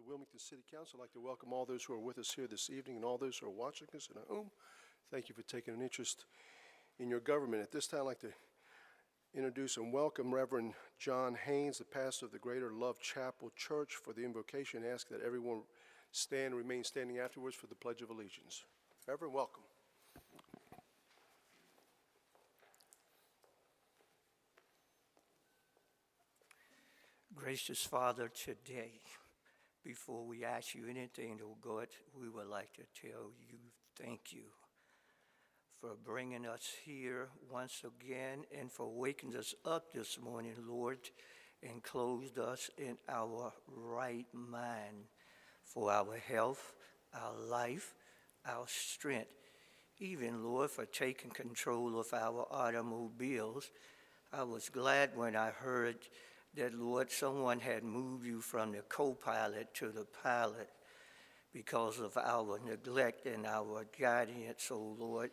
the Wilmington City Council. I'd like to welcome all those who are with us here this evening and all those who are watching us at home. Thank you for taking an interest in your government. At this time, I'd like to introduce and welcome Reverend John Haynes, the pastor of the Greater Love Chapel Church, for the invocation. Ask that everyone remain standing afterwards for the Pledge of Allegiance. Reverend, welcome. Gracious Father, today, before we ask you anything, oh God, we would like to tell you thank you for bringing us here once again and for waking us up this morning, Lord, and clothed us in our right mind for our health, our life, our strength. Even, Lord, for taking control of our automobiles. I was glad when I heard that, Lord, someone had moved you from the co-pilot to the pilot because of our neglect and our guidance, oh Lord.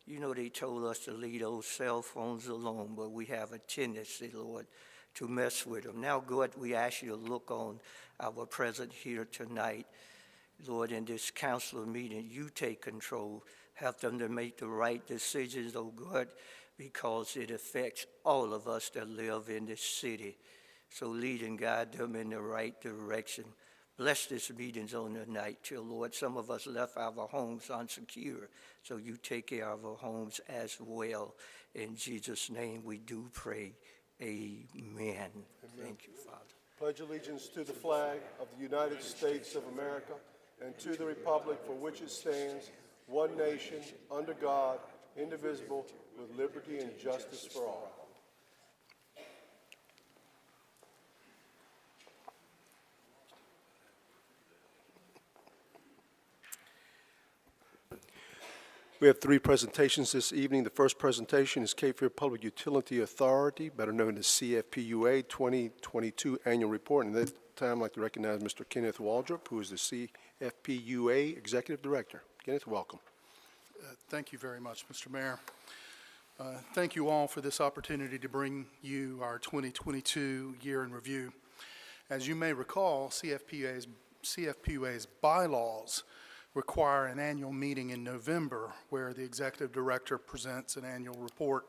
You know they told us to leave those cell phones alone, but we have a tendency, Lord, to mess with them. Now, God, we ask you to look on our present here tonight. Lord, in this council meeting, you take control. Help them to make the right decisions, oh God, because it affects all of us that live in this city. So lead and guide them in the right direction. Bless this meetings on the night, till, Lord, some of us left our homes unsecure, so you take care of our homes as well. In Jesus' name we do pray. Amen. Amen. Thank you, Father. Pledge allegiance to the flag of the United States of America and to the republic for which it stands, one nation, under God, indivisible, with liberty and justice for all. We have three presentations this evening. The first presentation is Cape Fear Public Utility Authority, better known as CFPUA 2022 Annual Report. And at this time, I'd like to recognize Mr. Kenneth Waldrop, who is the CFPUA Executive Director. Kenneth, welcome. Thank you very much, Mr. Mayor. Thank you all for this opportunity to bring you our 2022 year in review. As you may recall, CFPUA's bylaws require an annual meeting in November where the executive director presents an annual report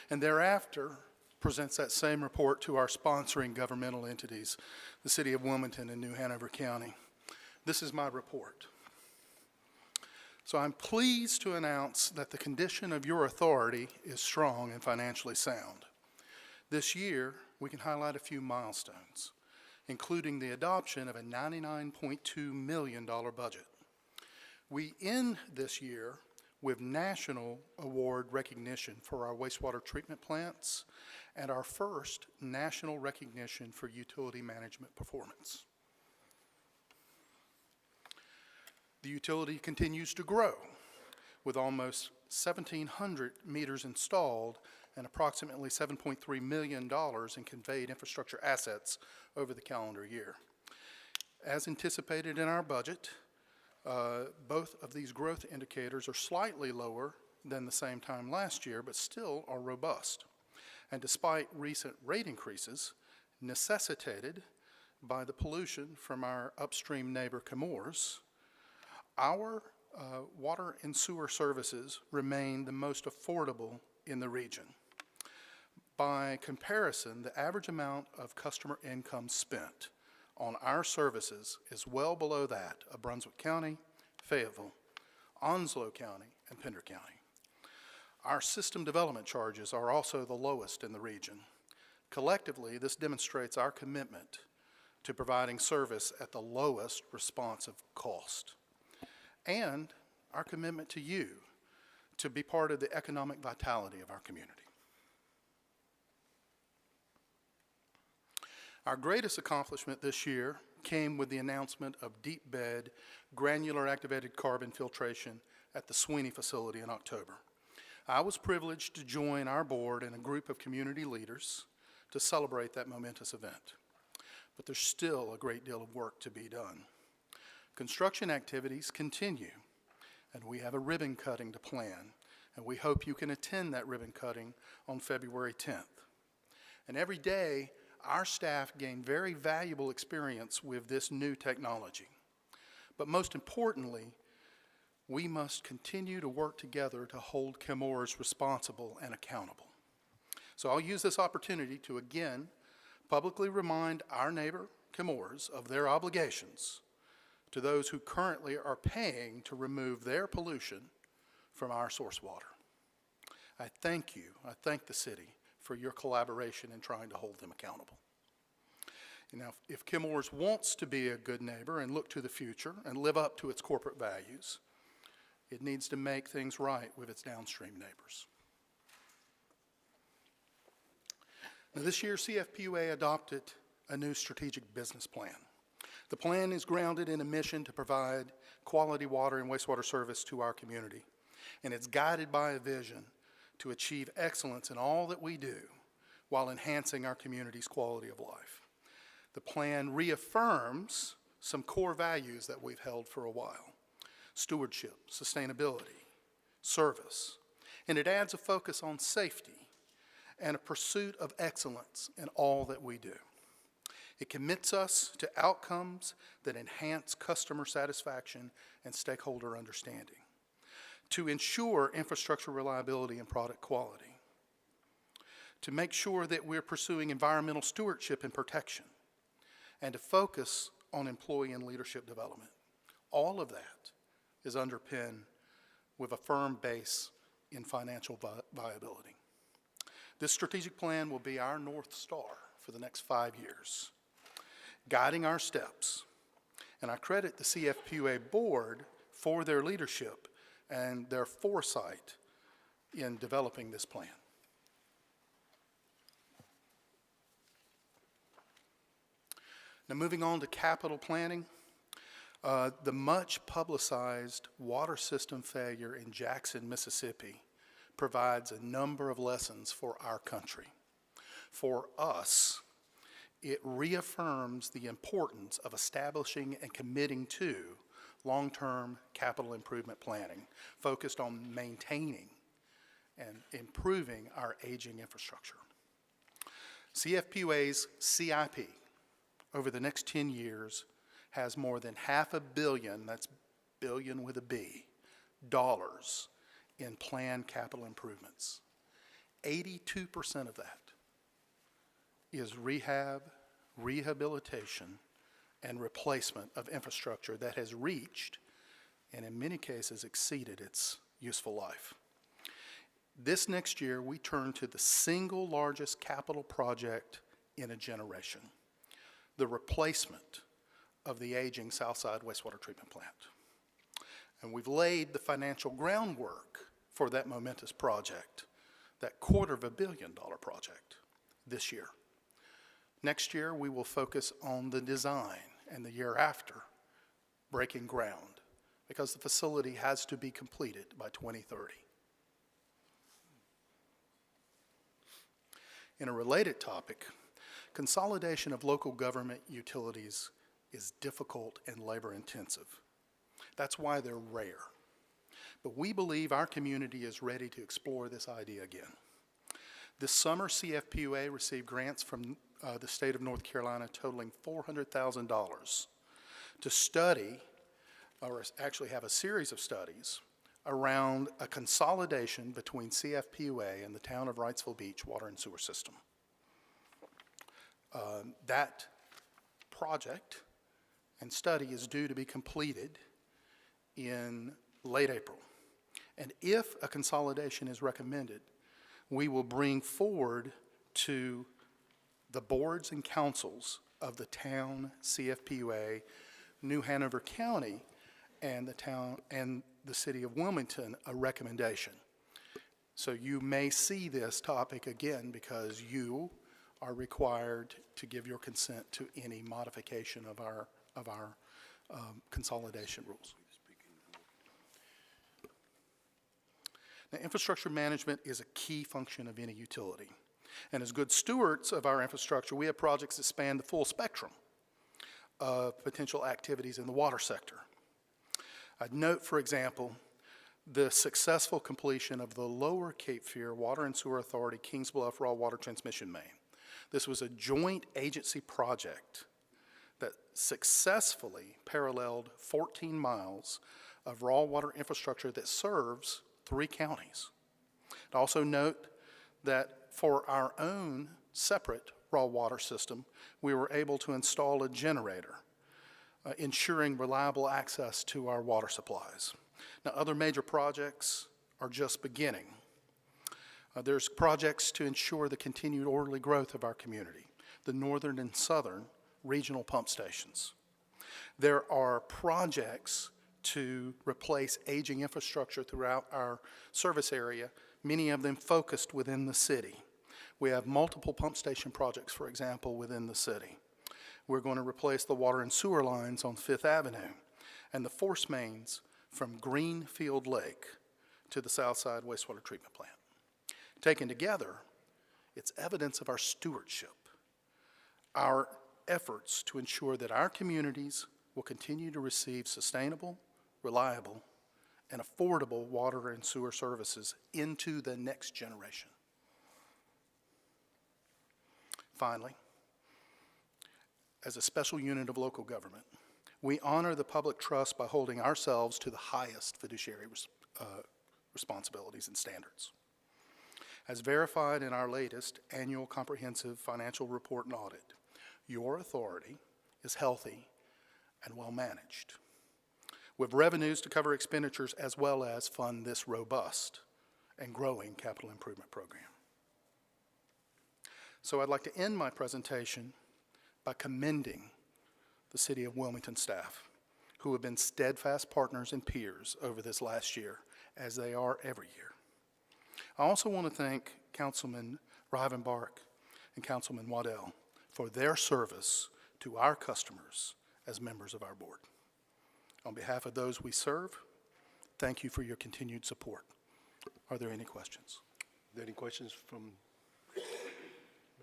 and thereafter presents that same report to our sponsoring governmental entities, the City of Wilmington and New Hanover County. This is my report. So I'm pleased to announce that the condition of your authority is strong and financially sound. This year, we can highlight a few milestones, including the adoption of a $99.2 million budget. We end this year with national award recognition for our wastewater treatment plants and our first national recognition for utility management performance. The utility continues to grow with almost 1,700 meters installed and approximately $7.3 million in conveyed infrastructure assets over the calendar year. As anticipated in our budget, both of these growth indicators are slightly lower than the same time last year, but still are robust. And despite recent rate increases necessitated by the pollution from our upstream neighbor Chemours, our water and sewer services remain the most affordable in the region. By comparison, the average amount of customer income spent on our services is well below that of Brunswick County, Fayetteville, Onslow County, and Pender County. Our system development charges are also the lowest in the region. Collectively, this demonstrates our commitment to providing service at the lowest responsive cost, and our commitment to you to be part of the economic vitality of our community. Our greatest accomplishment this year came with the announcement of deep bed granular activated carbon filtration at the Sweeney facility in October. I was privileged to join our board and a group of community leaders to celebrate that momentous event. But there's still a great deal of work to be done. Construction activities continue, and we have a ribbon cutting to plan, and we hope you can attend that ribbon cutting on February 10th. And every day, our staff gained very valuable experience with this new technology. But most importantly, we must continue to work together to hold Chemours responsible and accountable. So I'll use this opportunity to again publicly remind our neighbor, Chemours, of their obligations to those who currently are paying to remove their pollution from our source water. I thank the city for your collaboration in trying to hold them accountable. Now, if Chemours wants to be a good neighbor and look to the future and live up to its corporate values, it needs to make things right with its downstream neighbors. Now, this year, CFPUA adopted a new strategic business plan. The plan is grounded in a mission to provide quality water and wastewater service to our community, and it's guided by a vision to achieve excellence in all that we do while enhancing our community's quality of life. The plan reaffirms some core values that we've held for a while: stewardship, sustainability, service, and it adds a focus on safety and a pursuit of excellence in all that we do. It commits us to outcomes that enhance customer satisfaction and stakeholder understanding, to ensure infrastructure reliability and product quality, to make sure that we're pursuing environmental stewardship and protection, and to focus on employee and leadership development. All of that is underpinned with a firm base in financial viability. This strategic plan will be our North Star for the next 5 years, guiding our steps. And I credit the CFPUA board for their leadership and their foresight in developing this plan. Now, moving on to capital planning, the much publicized water system failure in Jackson, Mississippi provides a number of lessons for our country. For us, it reaffirms the importance of establishing and committing to long-term capital improvement planning focused on maintaining and improving our aging infrastructure. CFPUA's CIP over the next 10 years has more than $500 million, that's billion with a B, dollars in planned capital improvements. 82% of that is rehab, rehabilitation, and replacement of infrastructure that has reached, and in many cases exceeded, its useful life. This next year, we turn to the single largest capital project in a generation: the replacement of the aging Southside wastewater treatment plant. And we've laid the financial groundwork for that momentous project, that $250 million project, this year. Next year, we will focus on the design, and the year after, breaking ground, because the facility has to be completed by 2030. In a related topic, consolidation of local government utilities is difficult and labor-intensive. That's why they're rare. But we believe our community is ready to explore this idea again. This summer, CFPUA received grants from the state of North Carolina totaling $400,000 to study, or actually have a series of studies, around a consolidation between CFPUA and the town of Wrightsville Beach water and sewer system. That project and study is due to be completed in late April. And if a consolidation is recommended, we will bring forward to the boards and councils of the town, CFPUA, New Hanover County, and the town and the city of Wilmington a recommendation. So you may see this topic again because you are required to give your consent to any modification of our consolidation rules. Now, infrastructure management is a key function of any utility. And as good stewards of our infrastructure, we have projects that span the full spectrum of potential activities in the water sector. I'd note, for example, the successful completion of the Lower Cape Fear Water and Sewer Authority Kings Bluff Raw Water Transmission Main. This was a joint agency project that successfully paralleled 14 miles of raw water infrastructure that serves 3 counties. I'd also note that for our own separate raw water system, we were able to install a generator, ensuring reliable access to our water supplies. Now, other major projects are just beginning. There's projects to ensure the continued orderly growth of our community, the northern and southern regional pump stations. There are projects to replace aging infrastructure throughout our service area, many of them focused within the city. We have multiple pump station projects, for example, within the city. We're going to replace the water and sewer lines on Fifth Avenue and the force mains from Greenfield Lake to the Southside Wastewater Treatment Plant. Taken together, it's evidence of our stewardship, our efforts to ensure that our communities will continue to receive sustainable, reliable, and affordable water and sewer services into the next generation. Finally, as a special unit of local government, we honor the public trust by holding ourselves to the highest fiduciary responsibilities and standards. As verified in our latest annual comprehensive financial report and audit, your authority is healthy and well managed, with revenues to cover expenditures as well as fund this robust and growing capital improvement program. So I'd like to end my presentation by commending the City of Wilmington staff, who have been steadfast partners and peers over this last year, as they are every year. I also want to thank Councilman Rivenbark and Councilman Waddell for their service to our customers as members of our board. On behalf of those we serve, thank you for your continued support. Are there any questions? Are there any questions from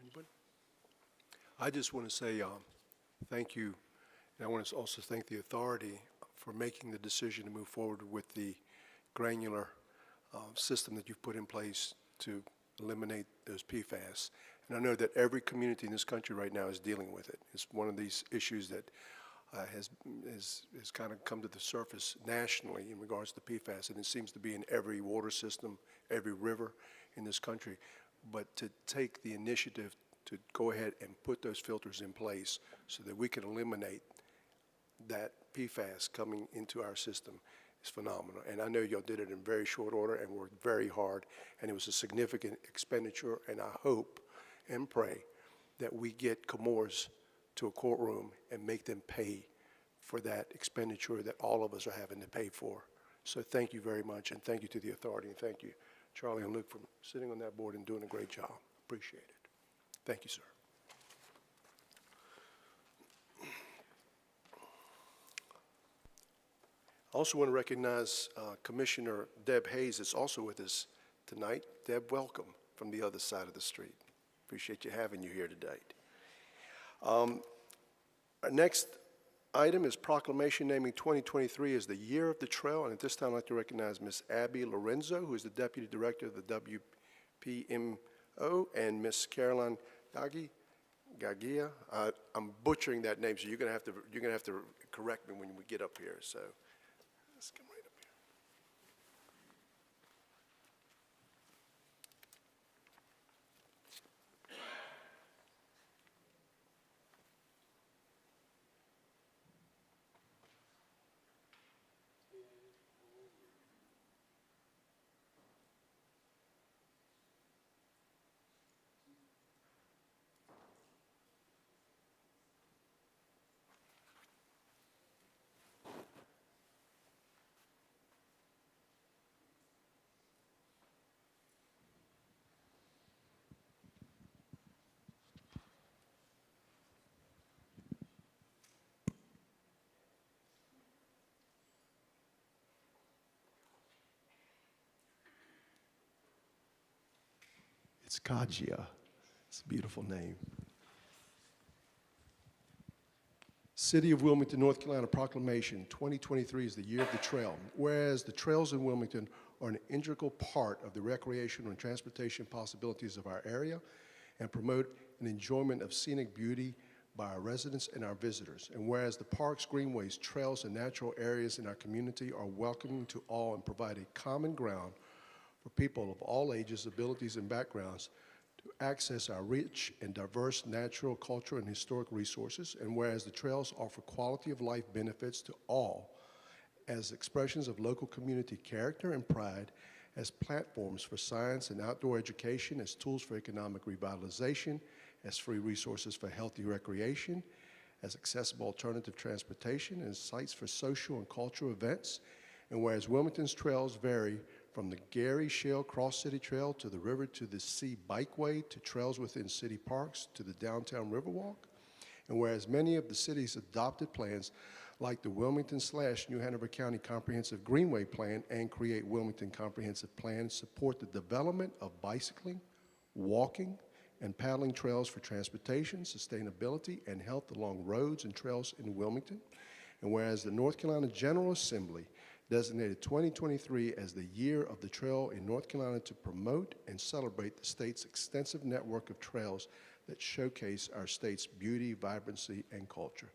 anybody? I just want to say thank you, and I want to also thank the authority for making the decision to move forward with the granular system that you've put in place to eliminate those PFAS. And I know that every community in this country right now is dealing with it. It's one of these issues that has kind of come to the surface nationally in regards to PFAS, and it seems to be in every water system, every river in this country. But to take the initiative to go ahead and put those filters in place so that we can eliminate that PFAS coming into our system is phenomenal. And I know y'all did it in very short order and worked very hard, and it was a significant expenditure, and I hope and pray that we get Chemours to a courtroom and make them pay for that expenditure that all of us are having to pay for. So thank you very much, and thank you to the authority, and thank you, Charlie and Luke, for sitting on that board and doing a great job. Appreciate it. Thank you, sir. I also want to recognize Commissioner Deb Hayes is also with us tonight. Deb, welcome from the other side of the street. Appreciate you having you here today. Our next item is proclamation naming 2023 as the Year of the Trail, and at this time I'd like to recognize Ms. Abby Lorenzo, who is the Deputy Director of the WPMO, and Ms. Caroline Gagia. I'm butchering that name, so you're gonna have to correct me when we get up here. So let's come right up here. It's Gagia. It's a beautiful name. City of Wilmington, North Carolina proclamation, 2023 is the Year of the Trail. Whereas the trails in Wilmington are an integral part of the recreational and transportation possibilities of our area and promote and enjoyment of scenic beauty by our residents and our visitors. And whereas the parks, greenways, trails, and natural areas in our community are welcoming to all and provide a common ground for people of all ages, abilities, and backgrounds to access our rich and diverse natural, cultural, and historic resources. And whereas the trails offer quality of life benefits to all as expressions of local community character and pride, as platforms for science and outdoor education, as tools for economic revitalization, as free resources for healthy recreation, as accessible alternative transportation, and sites for social and cultural events. And whereas Wilmington's trails vary from the Gary Shale Cross City Trail to the River to the Sea Bikeway to trails within city parks to the downtown Riverwalk, and whereas many of the city's adopted plans like the Wilmington/New Hanover County Comprehensive Greenway Plan and Create Wilmington Comprehensive Plan support the development of bicycling, walking, and paddling trails for transportation, sustainability, and health along roads and trails in Wilmington. And whereas the North Carolina General Assembly designated 2023 as the year of the trail in North Carolina to promote and celebrate the state's extensive network of trails that showcase our state's beauty, vibrancy, and culture.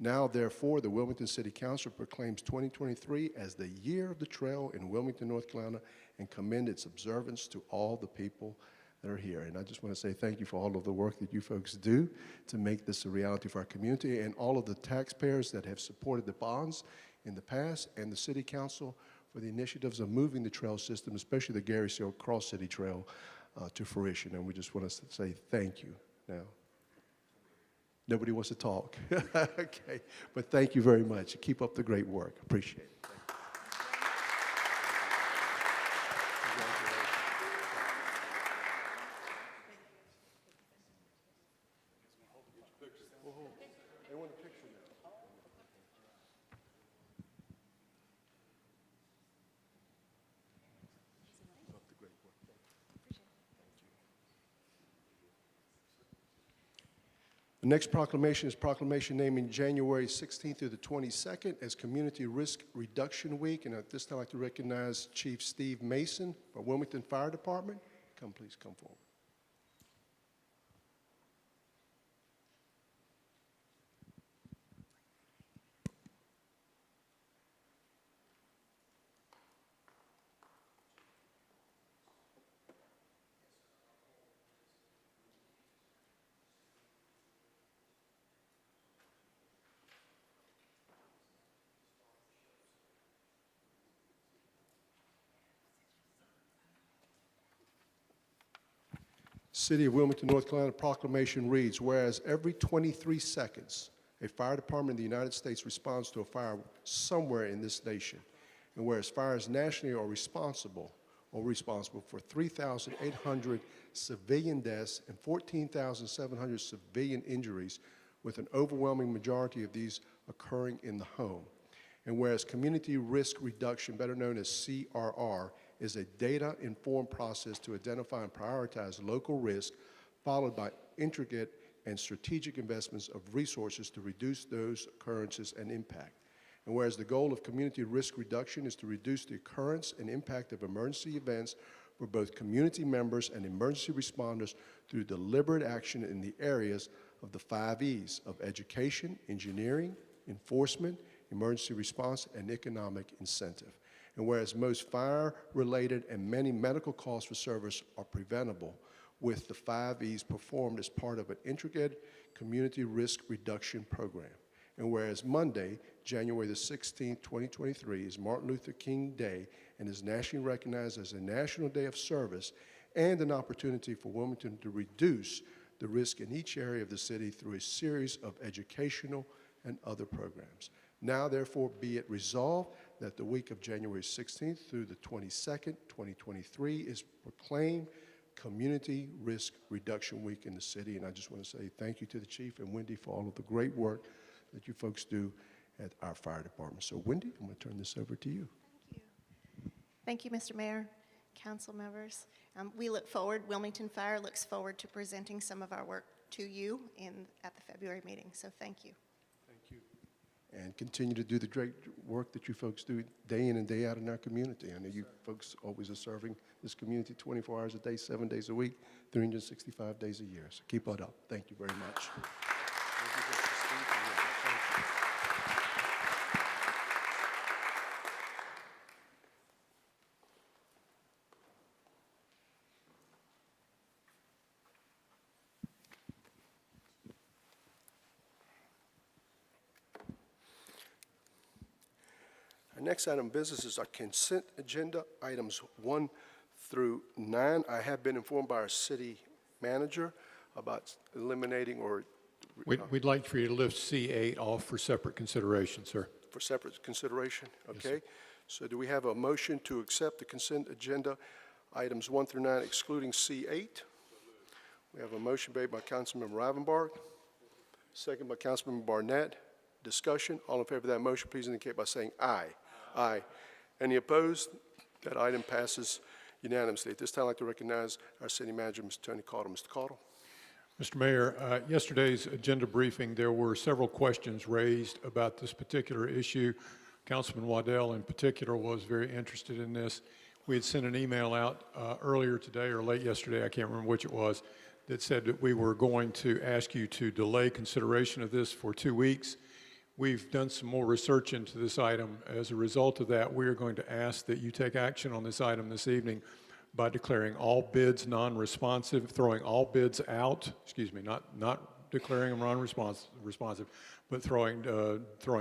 Now, therefore, the Wilmington City Council proclaims 2023 as the year of the trail in Wilmington, North Carolina, and commend its observance to all the people that are here. And I just want to say thank you for all of the work that you folks do to make this a reality for our community, and all of the taxpayers that have supported the bonds in the past, and the City Council for the initiatives of moving the trail system, especially the Gary Shale Cross City Trail, to fruition. And we just want to say thank you now. Nobody wants to talk. Okay, but thank you very much. Keep up the great work. Appreciate it. They want a picture now. Keep up the great work. The next proclamation is proclamation naming January 16th through the 22nd as Community Risk Reduction Week. And at this time, I'd like to recognize Chief Steve Mason from Wilmington Fire Department. Please come forward. City of Wilmington, North Carolina proclamation reads, whereas every 23 seconds, a fire department in the United States responds to a fire somewhere in this nation, and whereas fires nationally are responsible for 3,800 civilian deaths and 14,700 civilian injuries, with an overwhelming majority of these occurring in the home. And whereas community risk reduction, better known as CRR, is a data-informed process to identify and prioritize local risk, followed by intricate and strategic investments of resources to reduce those occurrences and impact. And whereas the goal of community risk reduction is to reduce the occurrence and impact of emergency events for both community members and emergency responders through deliberate action in the areas of the 5 E's of education, engineering, enforcement, emergency response, and economic incentive. And whereas most fire-related and many medical costs for service are preventable, with the 5 E's performed as part of an intricate community risk reduction program. And whereas Monday, January the 16th, 2023, is Martin Luther King Day and is nationally recognized as a National Day of Service and an opportunity for Wilmington to reduce the risk in each area of the city through a series of educational and other programs. Now, therefore, be it resolved that the week of January 16th through the 22nd, 2023 is proclaimed Community Risk Reduction Week in the city. And I just want to say thank you to the Chief and Wendy for all of the great work that you folks do at our fire department. So, Wendy, I'm going to turn this over to you. Thank you. Thank you, Mr. Mayor, council members. We look forward, Wilmington Fire looks forward to presenting some of our work to you at the February meeting. So thank you. Thank you. and continue to do the great work that you folks do day in and day out in our community. I know you folks always are serving this community 24 hours a day, 7 days a week, 365 days a year. So keep it up. Thank you very much. Our next item of business is our consent agenda, items 1 through 9. I have been informed by our city manager about eliminating or We'd like for you to lift C8 off for separate consideration, sir. for separate consideration, okay? So do we have a motion to accept the consent agenda, items 1 through 9, excluding C8? We have a motion made by Councilmember Rivenbark, second by Councilmember Barnett. Discussion, all in favor of that motion, please indicate by saying aye. Aye. Any opposed? That item passes unanimously. At this time, I'd like to recognize our city manager, Mr. Tony Caudle. Mr. Caudle. Mr. Mayor, yesterday's agenda briefing, there were several questions raised about this particular issue. Councilman Waddell in particular was very interested in this. We had sent an email out earlier today or late yesterday, I can't remember which it was, that said that we were going to ask you to delay consideration of this for 2 weeks. We've done some more research into this item. As a result of that, we are going to ask that you take action on this item this evening by declaring all bids non-responsive, throwing all bids out, excuse me, not declaring them non-responsive, but throwing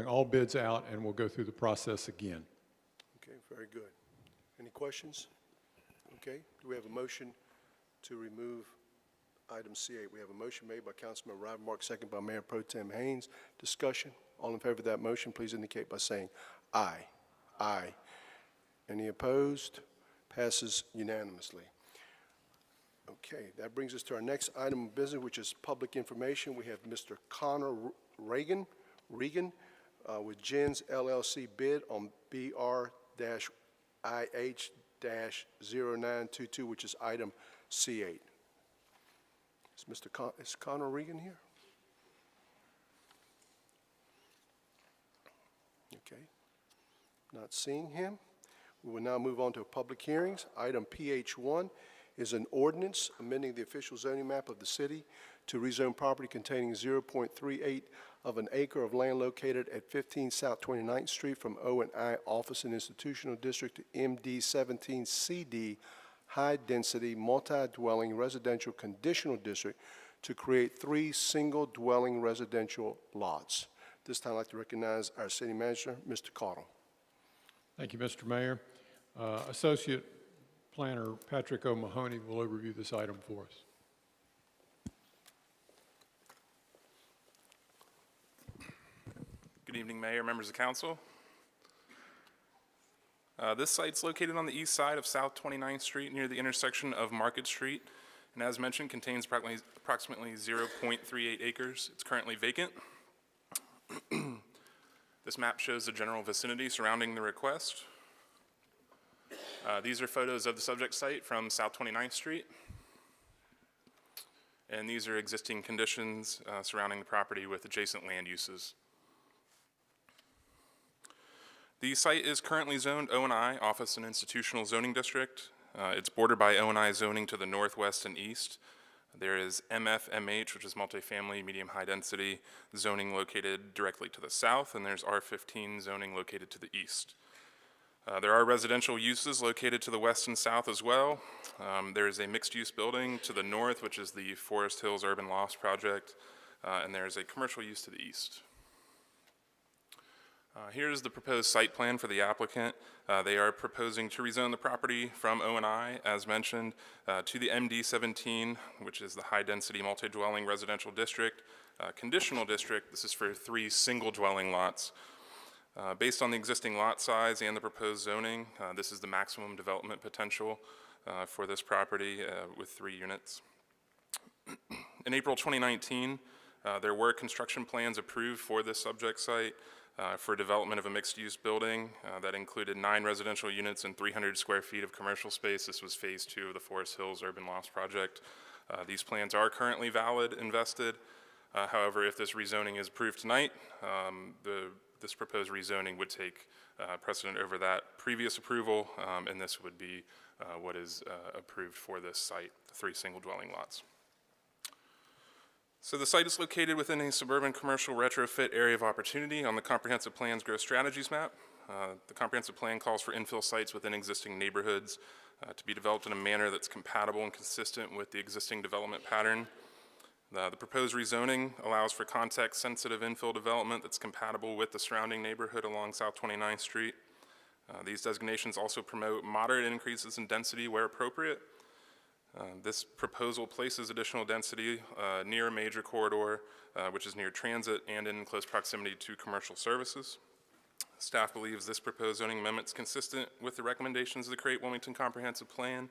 all bids out, and we'll go through the process again. Okay, very good. Any questions? Okay, do we have a motion to remove item C8? We have a motion made by Councilman Rivenbark, second by Mayor Pro Tem Haynes. Discussion, all in favor of that motion, please indicate by saying aye. Aye. Any opposed? Passes unanimously. Okay, that brings us to our next item of business, which is public information. We have Mr. Connor Regan with Jens LLC bid on BR-IH-0922, which is item C8. Is Connor Regan here? Okay, not seeing him. We will now move on to public hearings. Item PH1 is an ordinance amending the official zoning map of the city to rezone property containing 0.38 of an acre of land located at 15 South 29th Street from O&I Office and Institutional District to MD17 CD High-Density Multi-Dwelling Residential Conditional District to create 3 single-dwelling residential lots. This time I'd like to recognize our city manager, Mr. Caudle. Thank you, Mr. Mayor. Associate Planner Patrick O'Mahony will overview this item for us. Good evening, Mayor, members of council. This site's located on the east side of South 29th Street near the intersection of Market Street, and as mentioned, contains approximately 0.38 acres. It's currently vacant. This map shows the general vicinity surrounding the request. These are photos of the subject site from South 29th Street. And these are existing conditions surrounding the property with adjacent land uses. The site is currently zoned O&I, Office and Institutional Zoning District. It's bordered by O&I zoning to the northwest and east. There is MFMH, which is multifamily, medium high density zoning located directly to the south, and there's R15 zoning located to the east. There are residential uses located to the west and south as well. There is a mixed-use building to the north, which is the Forest Hills Urban Lofts project, and there is a commercial use to the east. Here's the proposed site plan for the applicant. They are proposing to rezone the property from O&I, as mentioned, to the MD17, which is the high-density multi-dwelling residential district. Conditional district, this is for 3 single-dwelling lots. Based on the existing lot size and the proposed zoning, this is the maximum development potential for this property with 3 units. In April 2019, there were construction plans approved for this subject site for development of a mixed-use building that included 9 residential units and 300 square feet of commercial space. This was phase 2 of the Forest Hills Urban Lofts project. These plans are currently valid and vested. However, if this rezoning is approved tonight, the this proposed rezoning would take precedent over that previous approval, and this would be what is approved for this site, the 3 single-dwelling lots. So the site is located within a suburban commercial retrofit area of opportunity on the Comprehensive Plan's Growth Strategies map. The comprehensive plan calls for infill sites within existing neighborhoods to be developed in a manner that's compatible and consistent with the existing development pattern. The proposed rezoning allows for context-sensitive infill development that's compatible with the surrounding neighborhood along South 29th Street. These designations also promote moderate increases in density where appropriate. This proposal places additional density near a major corridor, which is near transit and in close proximity to commercial services. Staff believes this proposed zoning amendment is consistent with the recommendations of the Create Wilmington Comprehensive Plan, and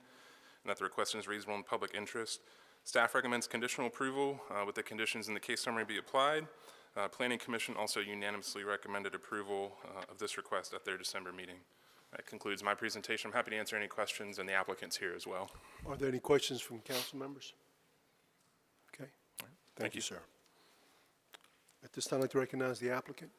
that the request is reasonable in public interest. Staff recommends conditional approval with the conditions in the case summary be applied. Planning Commission also unanimously recommended approval of this request at their December meeting. That concludes my presentation. I'm happy to answer any questions, and the applicant's here as well. Are there any questions from council members? Okay. Thank you, sir. At this time, I'd like to recognize the applicant.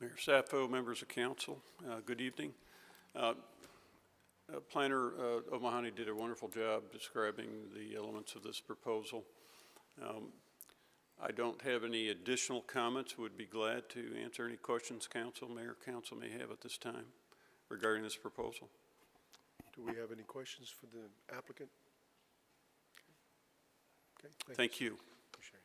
Mayor Sappho, members of council, good evening. Planner O'Mahony did a wonderful job describing the elements of this proposal. I don't have any additional comments. Would be glad to answer any questions council, mayor, council may have at this time regarding this proposal. Do we have any questions for the applicant? Okay. Thank you. Appreciate it.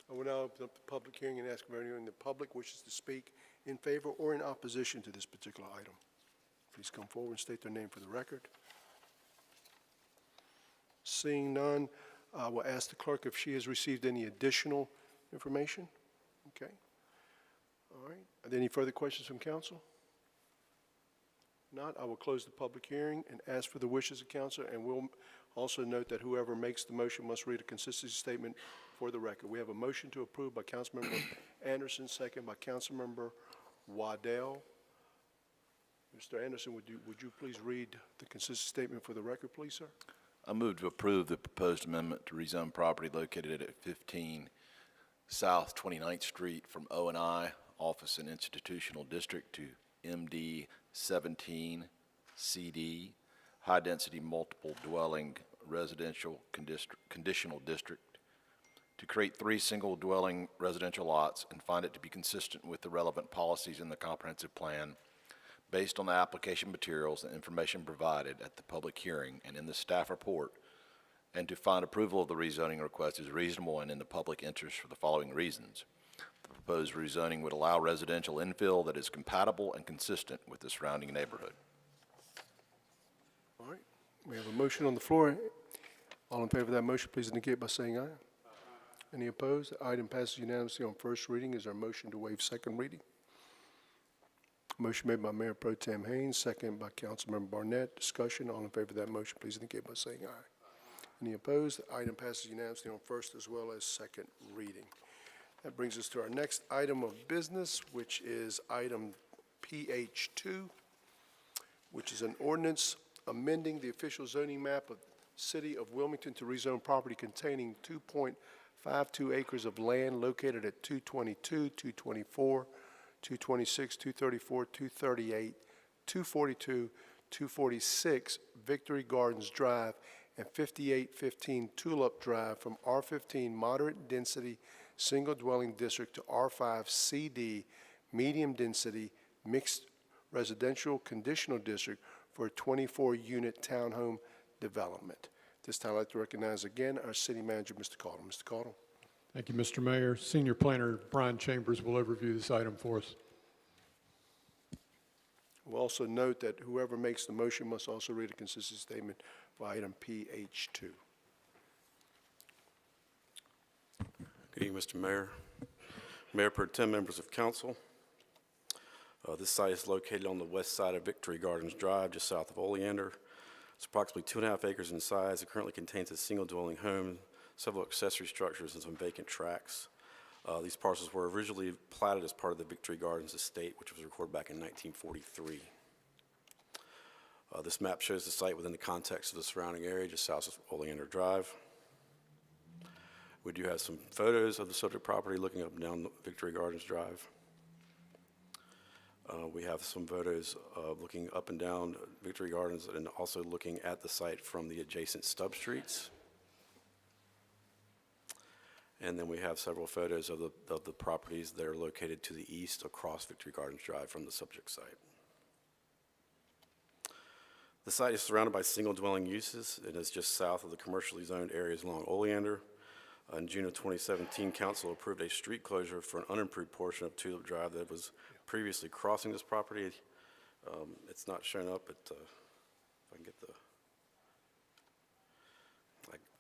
I will now open up the public hearing and ask if anyone in the public wishes to speak in favor or in opposition to this particular item. Please come forward and state their name for the record. Seeing none, I will ask the clerk if she has received any additional information. Okay. All right. Are there any further questions from council? Not, I will close the public hearing and ask for the wishes of council, and we'll also note that whoever makes the motion must read a consistency statement for the record. We have a motion to approve by Councilmember Anderson, second by Councilmember Waddell. Mr. Anderson, would you please read the consistency statement for the record, please, sir? I move to approve the proposed amendment to rezone property located at 15 South 29th Street from O&I Office and Institutional District to MD 17 CD High Density Multiple Dwelling Residential Conditional District to create 3 single dwelling residential lots and find it to be consistent with the relevant policies in the comprehensive plan based on the application materials and information provided at the public hearing and in the staff report, and to find approval of the rezoning request is reasonable and in the public interest for the following reasons. The proposed rezoning would allow residential infill that is compatible and consistent with the surrounding neighborhood. All right. We have a motion on the floor. All in favor of that motion, please indicate by saying aye. Any opposed? The item passes unanimously on first reading. Is there a motion to waive second reading? Motion made by Mayor Pro Tem Haynes, second by Councilmember Barnett. Discussion. All in favor of that motion, please indicate by saying aye. Any opposed? The item passes unanimously on first as well as second reading. That brings us to our next item of business, which is item PH2, which is an ordinance amending the official zoning map of the City of Wilmington to rezone property containing 2.52 acres of land located at 222, 224, 226, 234, 238, 242, 246 Victory Gardens Drive, and 5815 Tulip Drive from R15 Moderate Density Single Dwelling District to R5 CD Medium Density Mixed Residential Conditional District for a 24-unit townhome development. This time I'd like to recognize again our City Manager, Mr. Caldwell. Mr. Caldwell. Thank you, Mr. Mayor. Senior Planner Brian Chambers will overview this item for us. We'll also note that whoever makes the motion must also read a consistency statement for item PH2. Good evening, Mr. Mayor. Mayor Pro Tem, members of council. This site is located on the west side of Victory Gardens Drive, just south of Oleander. It's approximately 2.5 acres in size. It currently contains a single dwelling home, several accessory structures, and some vacant tracts. These parcels were originally platted as part of the Victory Gardens estate, which was recorded back in 1943. This map shows the site within the context of the surrounding area just south of Oleander Drive. We do have some photos of the subject property looking up and down Victory Gardens Drive. We have some photos looking up and down Victory Gardens and also looking at the site from the adjacent stub streets. And then we have several photos of the properties that are located to the east across Victory Gardens Drive from the subject site. The site is surrounded by single-dwelling uses and is just south of the commercially zoned areas along Oleander. In June of 2017, council approved a street closure for an unimproved portion of Tulip Drive that was previously crossing this property. It's not shown up, but if I can get the,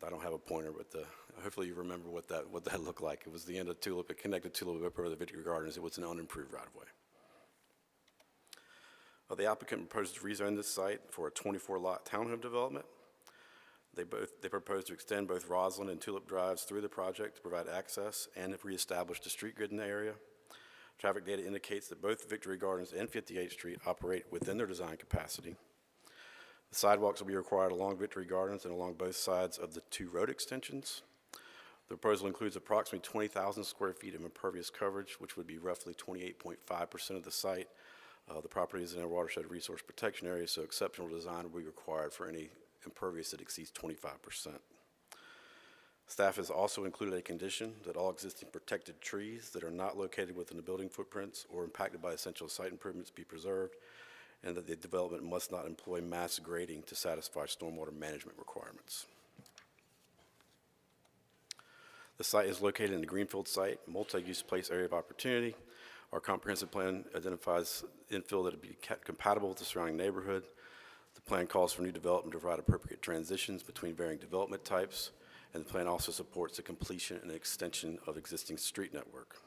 I don't have a pointer, but hopefully you remember what that looked like. It was the end of Tulip. It connected Tulip up over the Victory Gardens. It was an unimproved right-of-way. The applicant proposed to rezone this site for a 24-lot townhome development. They propose to extend both Roslyn and Tulip Drives through the project to provide access and have reestablished a street grid in the area. Traffic data indicates that both Victory Gardens and 58th Street operate within their design capacity. The sidewalks will be required along Victory Gardens and along both sides of the two road extensions. The proposal includes approximately 20,000 square feet of impervious coverage, which would be roughly 28.5% of the site. The property is in a watershed resource protection area, so exceptional design will be required for any impervious that exceeds 25%. Staff has also included a condition that all existing protected trees that are not located within the building footprints or impacted by essential site improvements be preserved, and that the development must not employ mass grading to satisfy stormwater management requirements. The site is located in the Greenfield site, multi-use place area of opportunity. Our comprehensive plan identifies infill that would be compatible with the surrounding neighborhood. The plan calls for new development to provide appropriate transitions between varying development types, and the plan also supports the completion and extension of existing street network.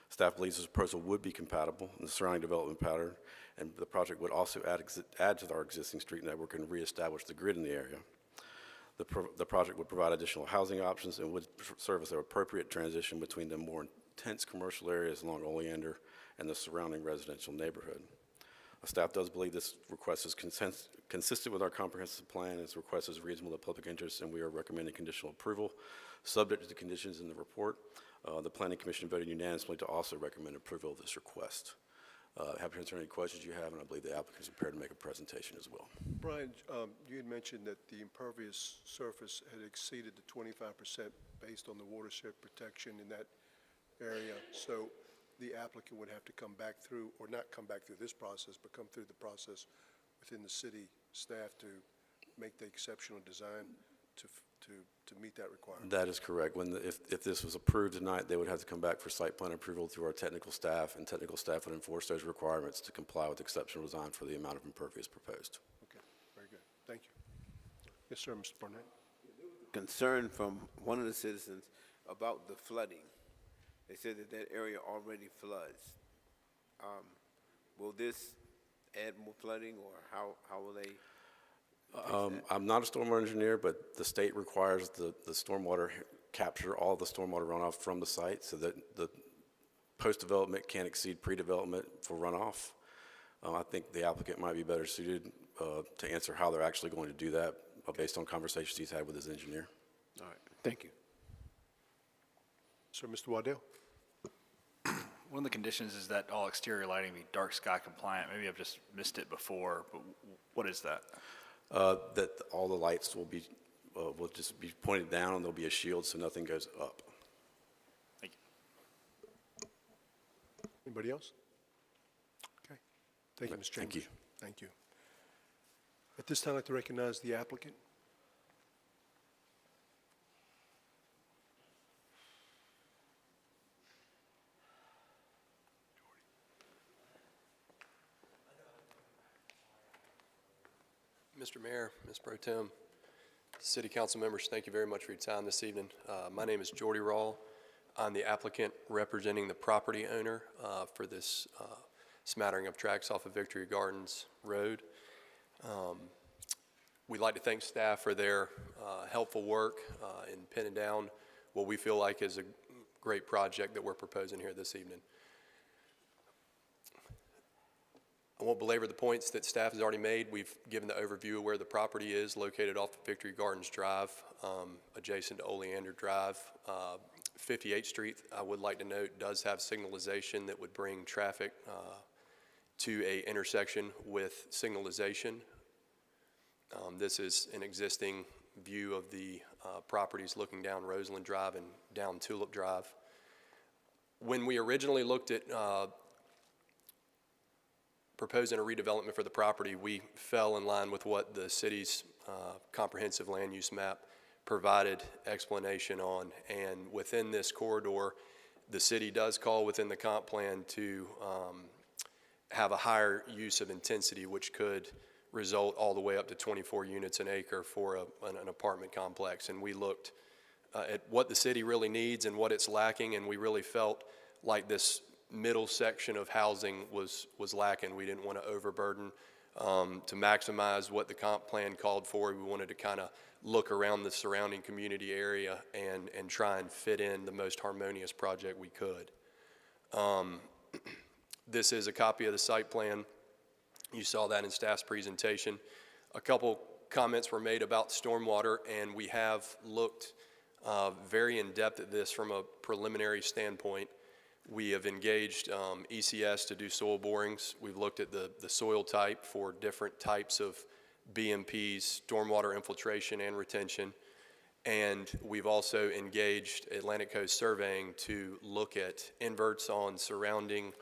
Staff believes this proposal would be compatible in the surrounding development pattern, and the project would also add to our existing street network and reestablish the grid in the area. The project would provide additional housing options and would serve as an appropriate transition between the more intense commercial areas along Oleander and the surrounding residential neighborhood. Staff does believe this request is consistent with our comprehensive plan. This request is reasonable to public interest, and we are recommending conditional approval, subject to the conditions in the report. The Planning Commission voted unanimously to also recommend approval of this request. Happy to answer any questions you have, and I believe the applicant is prepared to make a presentation as well. Brian, you had mentioned that the impervious surface had exceeded the 25% based on the watershed protection in that area. So the applicant would have to come back through, or not come back through this process, but come through the process within the city staff to make the exceptional design to meet that requirement. That is correct. If this was approved tonight, they would have to come back for site plan approval through our technical staff, and technical staff would enforce those requirements to comply with exceptional design for the amount of impervious proposed. Okay, very good. Thank you. Yes, sir, Mr. Barnett. Concern from one of the citizens about the flooding. They said that area already floods. Will this add more flooding, or how will they? I'm not a stormwater engineer, but the state requires the stormwater capture all the stormwater runoff from the site so that the post-development can't exceed pre-development for runoff. I think the applicant might be better suited to answer how they're actually going to do that based on conversations he's had with his engineer. All right, thank you. Sir, Mr. Waddell. One of the conditions is that all exterior lighting be dark sky compliant. Maybe I've just missed it before, but what is that? That all the lights will just be pointed down, and there'll be a shield so nothing goes up. Thank you. Anybody else? Okay. Thank you, Mr. Chambers. Thank you. Thank you. At this time, I'd like to recognize the applicant. Mr. Mayor, Ms. Pro Tem, City Council members, thank you very much for your time this evening. My name is Jordy Rawl. I'm the applicant representing the property owner for this smattering of tracks off of Victory Gardens Road. We'd like to thank staff for their helpful work in pinning down what we feel like is a great project that we're proposing here this evening. I won't belabor the points that staff has already made. We've given the overview of where the property is, located off of Victory Gardens Drive, adjacent to Oleander Drive. 58th Street, I would like to note, does have signalization that would bring traffic to a intersection with signalization. This is an existing view of the properties looking down Roseland Drive and down Tulip Drive. When we originally looked at proposing a redevelopment for the property, we fell in line with what the city's comprehensive land use map provided explanation on. And within this corridor, the city does call within the comp plan to have a higher use of intensity, which could result all the way up to 24 units an acre for an apartment complex. And we looked at what the city really needs and what it's lacking, and we really felt like this middle section of housing was lacking. We didn't want to overburden. To maximize what the comp plan called for, we wanted to kind of look around the surrounding community area and try and fit in the most harmonious project we could. This is a copy of the site plan. You saw that in staff's presentation. A couple comments were made about stormwater, and we have looked very in depth at this from a preliminary standpoint. We have engaged ECS to do soil borings. We've looked at the soil type for different types of BMPs, stormwater infiltration and retention. And we've also engaged Atlantic Coast Surveying to look at inverts on surrounding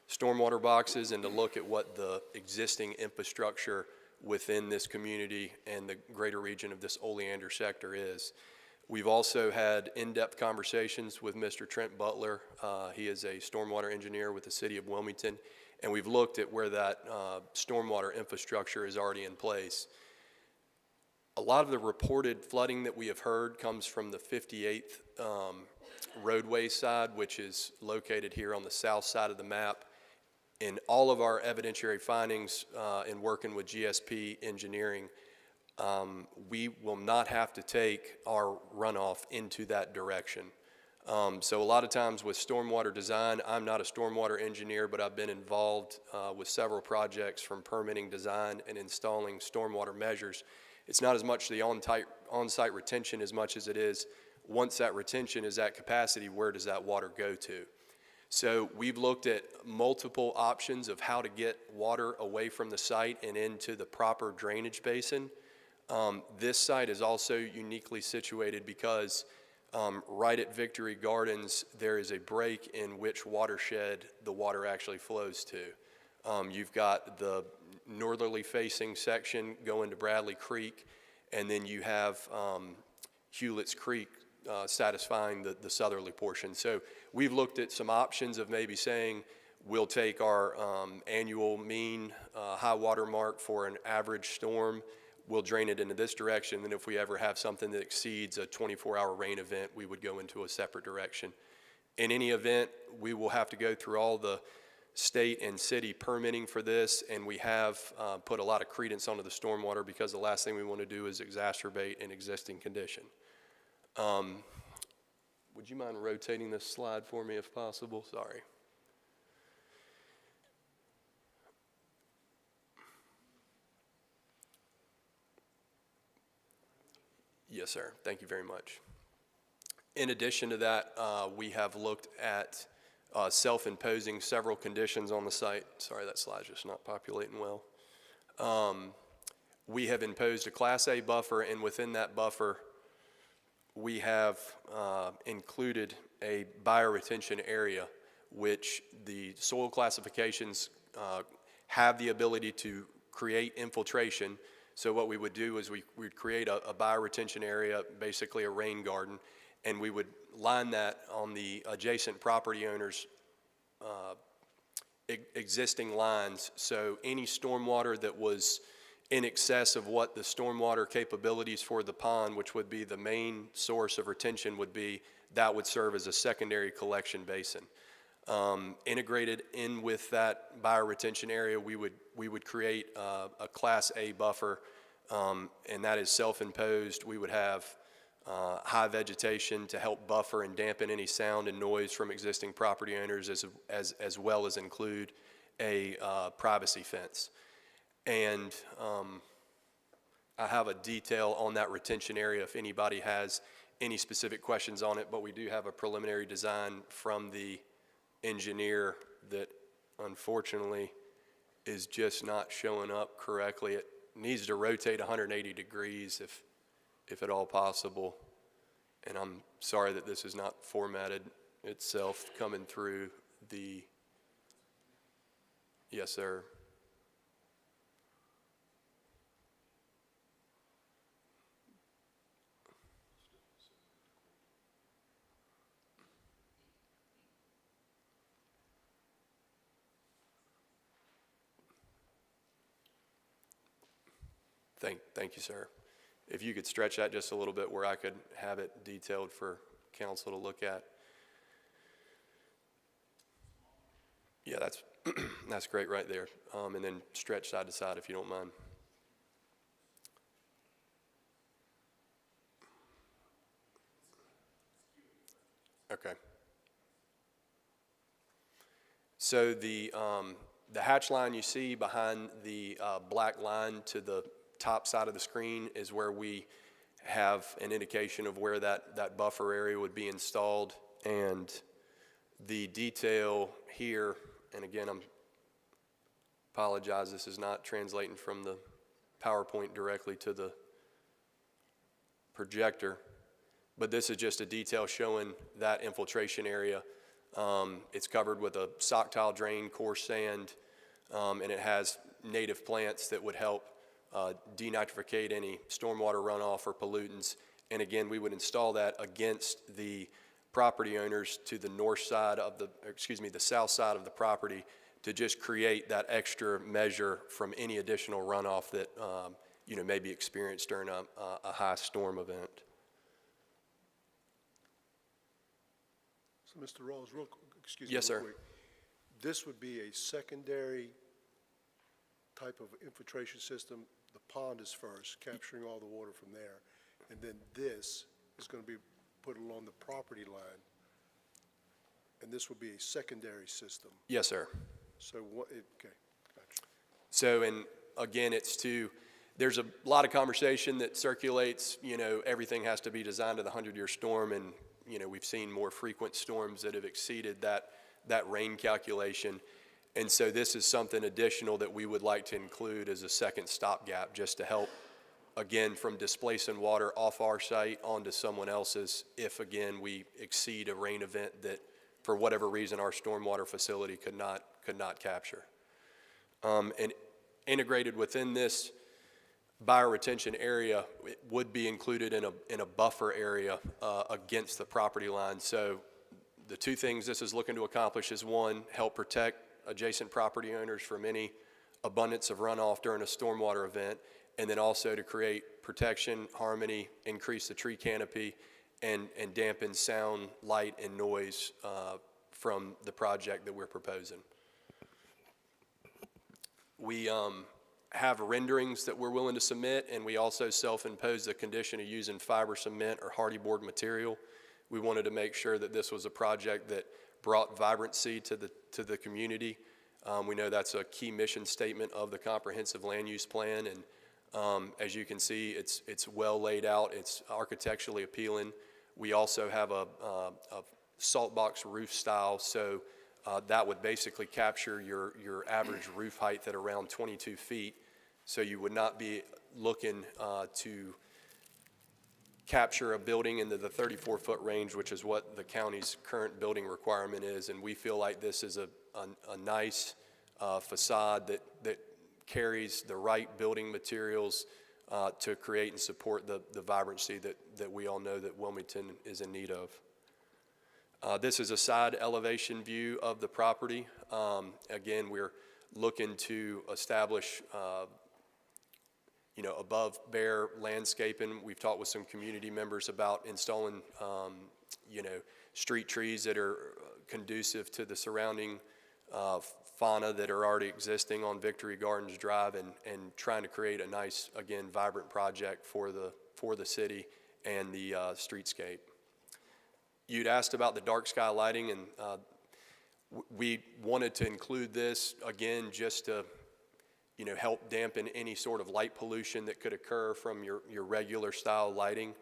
stormwater boxes and to look at what the existing infrastructure within this community and the greater region of this Oleander sector is. We've also had in-depth conversations with Mr. Trent Butler. He is a stormwater engineer with the city of Wilmington, and we've looked at where that stormwater infrastructure is already in place. A lot of the reported flooding that we have heard comes from the 58th roadway side, which is located here on the south side of the map. In all of our evidentiary findings in working with GSP Engineering, we will not have to take our runoff into that direction. So a lot of times with stormwater design, I'm not a stormwater engineer, but I've been involved with several projects from permitting design and installing stormwater measures. It's not as much the on-site retention as much as it is once that retention is at capacity, where does that water go to? So we've looked at multiple options of how to get water away from the site and into the proper drainage basin. This site is also uniquely situated because right at Victory Gardens, there is a break in which watershed the water actually flows to. You've got the northerly facing section going to Bradley Creek, and then you have Hewlett's Creek satisfying the southerly portion. So we've looked at some options of maybe saying we'll take our annual mean high water mark for an average storm, we'll drain it into this direction, and if we ever have something that exceeds a 24-hour rain event, we would go into a separate direction. In any event, we will have to go through all the state and city permitting for this, and we have put a lot of credence onto the stormwater because the last thing we want to do is exacerbate an existing condition. Would you mind rotating this slide for me if possible? Sorry. Yes, sir. Thank you very much. In addition to that, we have looked at self-imposing several conditions on the site. Sorry, that slide's just not populating well. We have imposed a Class A buffer, and within that buffer, we have included a bioretention area, which the soil classifications have the ability to create infiltration. So what we would do is we'd create a bioretention area, basically a rain garden, and we would line that on the adjacent property owners' existing lines. So any stormwater that was in excess of what the stormwater capabilities for the pond, which would be the main source of retention, would be, that would serve as a secondary collection basin. Integrated in with that bioretention area, we would create a Class A buffer, and that is self-imposed. We would have high vegetation to help buffer and dampen any sound and noise from existing property owners, as well as include a privacy fence. And I have a detail on that retention area if anybody has any specific questions on it, but we do have a preliminary design from the engineer that unfortunately is just not showing up correctly. It needs to rotate 180 degrees if at all possible. And I'm sorry that this is not formatted itself coming through the, yes, sir. Thank you, sir. If you could stretch that just a little bit where I could have it detailed for council to look at. Yeah, that's, that's great right there. And then stretch side to side if you don't mind. Okay. So the hatch line you see behind the black line to the top side of the screen is where we have an indication of where that buffer area would be installed. And the detail here, and again, apologize, this is not translating from the PowerPoint directly to the projector, but this is just a detail showing that infiltration area. It's covered with a sock tile drain, coarse sand, and it has native plants that would help denitrificate any stormwater runoff or pollutants. And again, we would install that against the property owners to the north side of the, the south side of the property to just create that extra measure from any additional runoff that may be experienced during a high storm event. So, Mr. Rawls, excuse me. Yes, real sir. quick. This would be a secondary type of infiltration system. The pond is first, capturing all the water from there. And then this is going to be put along the property line. And this will be a secondary system. Yes, sir. So what, okay, gotcha. So, and again, there's a lot of conversation that circulates, everything has to be designed to the 100-year storm, and, we've seen more frequent storms that have exceeded that rain calculation. And so this is something additional that we would like to include as a second stopgap, just to help, again, from displacing water off our site onto someone else's if, again, we exceed a rain event that, for whatever reason, our stormwater facility could not capture. And integrated within this bioretention area, it would be included in a buffer area against the property line. So the two things this is looking to accomplish is, one, help protect adjacent property owners from any abundance of runoff during a stormwater event, and then also to create protection, harmony, increase the tree canopy, and dampen sound, light, and noise from the project that we're proposing. We have renderings that we're willing to submit, and we also self-impose the condition of using fiber cement or hardy board material. We wanted to make sure that this was a project that brought vibrancy to the community. We know that's a key mission statement of the comprehensive land use plan, and as you can see, it's well laid out. It's architecturally appealing. We also have a salt box roof style, so that would basically capture your average roof height at around 22 feet. So you would not be looking to capture a building into the 34-foot range, which is what the county's current building requirement is. And we feel like this is a nice facade that carries the right building materials to create and support the vibrancy that we all know that Wilmington is in need of. This is a side elevation view of the property. Again, we're looking to establish above bare landscaping. We've talked with some community members about installing street trees that are conducive to the surrounding fauna that are already existing on Victory Gardens Drive, and trying to create a nice, again, vibrant project for the city and the streetscape. You'd asked about the dark sky lighting, and We wanted to include this, again, just to, you know, help dampen any sort of light pollution that could occur from your regular style lighting.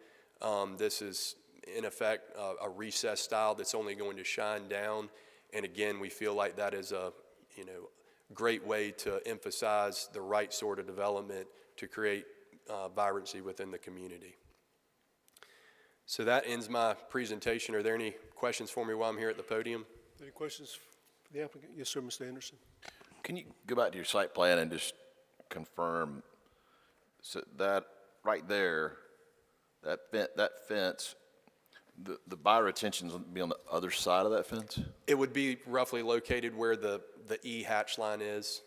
This is, in effect, a recessed style that's only going to shine down. And again, we feel like that is a, you know, great way to emphasize the right sort of development to create vibrancy within the community. So that ends my presentation. Are there any questions for me while I'm here at the podium? Any questions for the applicant? Yes, sir, Mr. Anderson. Can you go back to your site plan and just confirm, so that right there, that fence, the bioretention will be on the other side of that fence? It would be roughly located where the E hatch line is.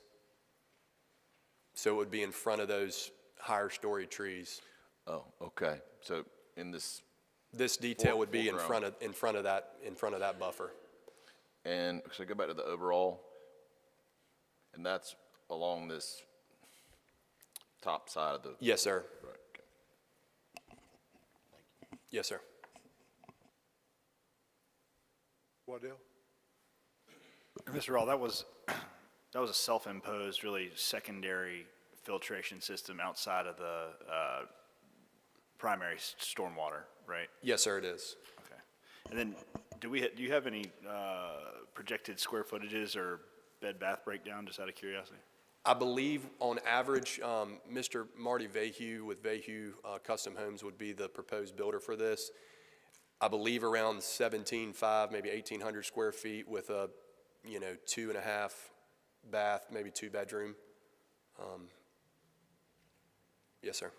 So it would be in front of those higher story trees. Oh, okay. So in this. This detail would be in foreground. front of that buffer. And so go back to the overall, and that's along this top side of the. Yes, sir. Right, okay. Yes, sir. Waddell? Mr. Rawl, that was a self-imposed, really secondary filtration system outside of the primary stormwater, right? Yes, sir, it is. Okay. And then, do you have any projected square footages or bed bath breakdown, just out of curiosity? I believe on average, Mr. Marty Vahue with Vahue Custom Homes would be the proposed builder for this. I believe around 17.5, maybe 1,800 square feet with a, you know, 2.5 bath, maybe 2 bedroom. Yes, sir.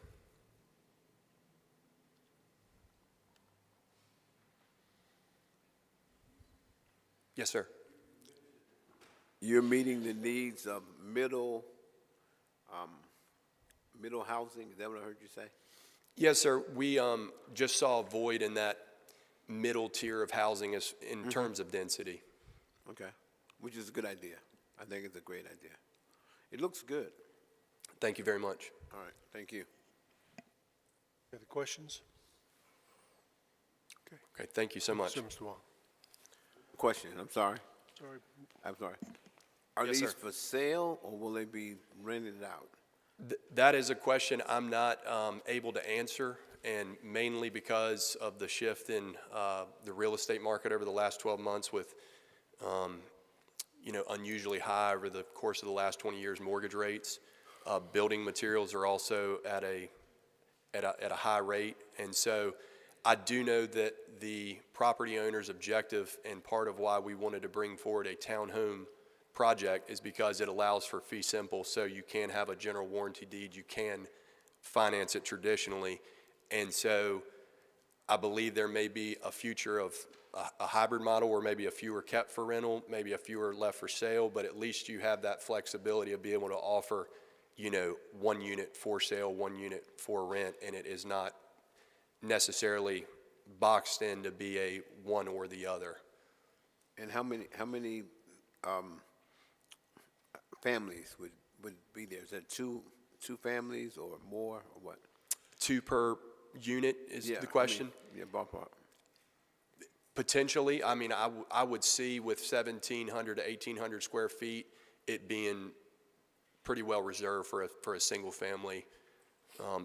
Yes, sir. You're meeting the needs of middle housing, is that what I heard you say? Yes, sir. We just saw a void in that middle tier of housing as in terms of density. Okay, which is a good idea. I think it's a great idea. It looks good. Thank you very much. All right, thank you. Any other questions? Okay. Okay, thank you so much. Sir, Mr. Wong. Question, I'm sorry. Sorry. I'm sorry. Are Yes, these sir. for sale, or will they be rented out? That is a question I'm not able to answer, and mainly because of the shift in the real estate market over the last 12 months with, you know, unusually high over the course of the last 20 years mortgage rates. Building materials are also at a high rate, and so I do know that the property owner's objective and part of why we wanted to bring forward a townhome project is because it allows for fee simple, so you can have a general warranty deed, you can finance it traditionally, and so I believe there may be a future of a hybrid model where maybe a few are kept for rental, maybe a few are left for sale, but at least you have that flexibility of being able to offer, you know, 1 unit for sale, 1 unit for rent, and it is not necessarily boxed in to be a one or the other. And how many families would be there? Is that two families or more, or what? 2 per unit is the question? Yeah, ballpark. Potentially, I mean, I would see with 1,700 to 1,800 square feet, it being pretty well reserved for a single family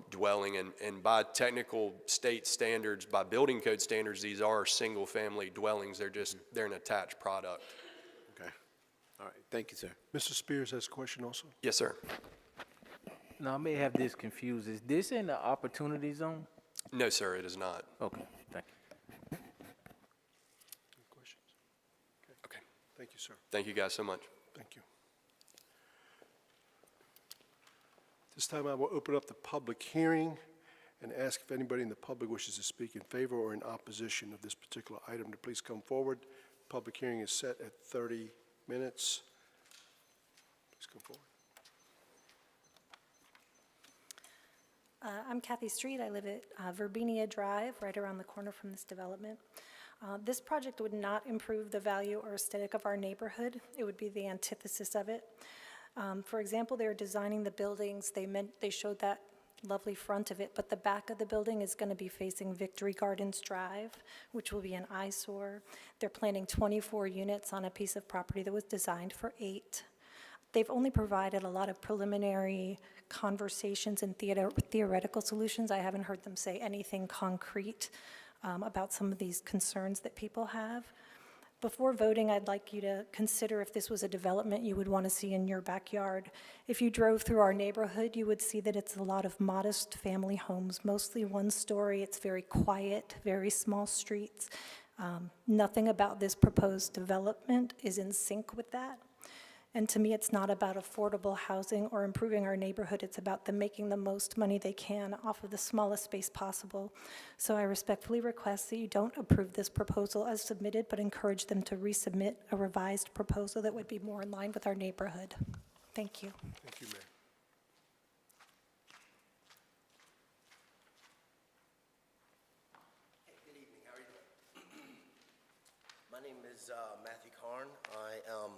dwelling. And by technical state standards, by building code standards, these are single family dwellings. They're an attached product. Okay. All right, thank you, sir. Mr. Spears has a question also. Yes, sir. Now, I may have this confused. Is this in the opportunity zone? No, sir, it is not. Okay, thank you. Any questions? Okay. Thank you, sir. Thank you guys so much. Thank you. This time I will open up the public hearing and ask if anybody in the public wishes to speak in favor or in opposition of this particular item to please come forward. Public hearing is set at 30 minutes. Please come forward. I'm Kathy Street. I live at Verbinia Drive, right around the corner from this development. This project would not improve the value or aesthetic of our neighborhood. It would be the antithesis of it. For example, they were designing the buildings. They showed that lovely front of it, but the back of the building is going to be facing Victory Gardens Drive, which will be an eyesore. They're planning 24 units on a piece of property that was designed for 8. They've only provided a lot of preliminary conversations and theoretical solutions. I haven't heard them say anything concrete about some of these concerns that people have. Before voting, I'd like you to consider if this was a development you would want to see in your backyard. If you drove through our neighborhood, you would see that it's a lot of modest family homes, mostly one story. It's very quiet, very small streets. Nothing about this proposed development is in sync with that. And to me, it's not about affordable housing or improving our neighborhood. It's about them making the most money they can off of the smallest space possible. So I respectfully request that you don't approve this proposal as submitted, but encourage them to resubmit a revised proposal that would be more in line with our neighborhood. Thank you. Thank you, Mayor. Good evening, how are you doing? My name is Matthew Karn. I am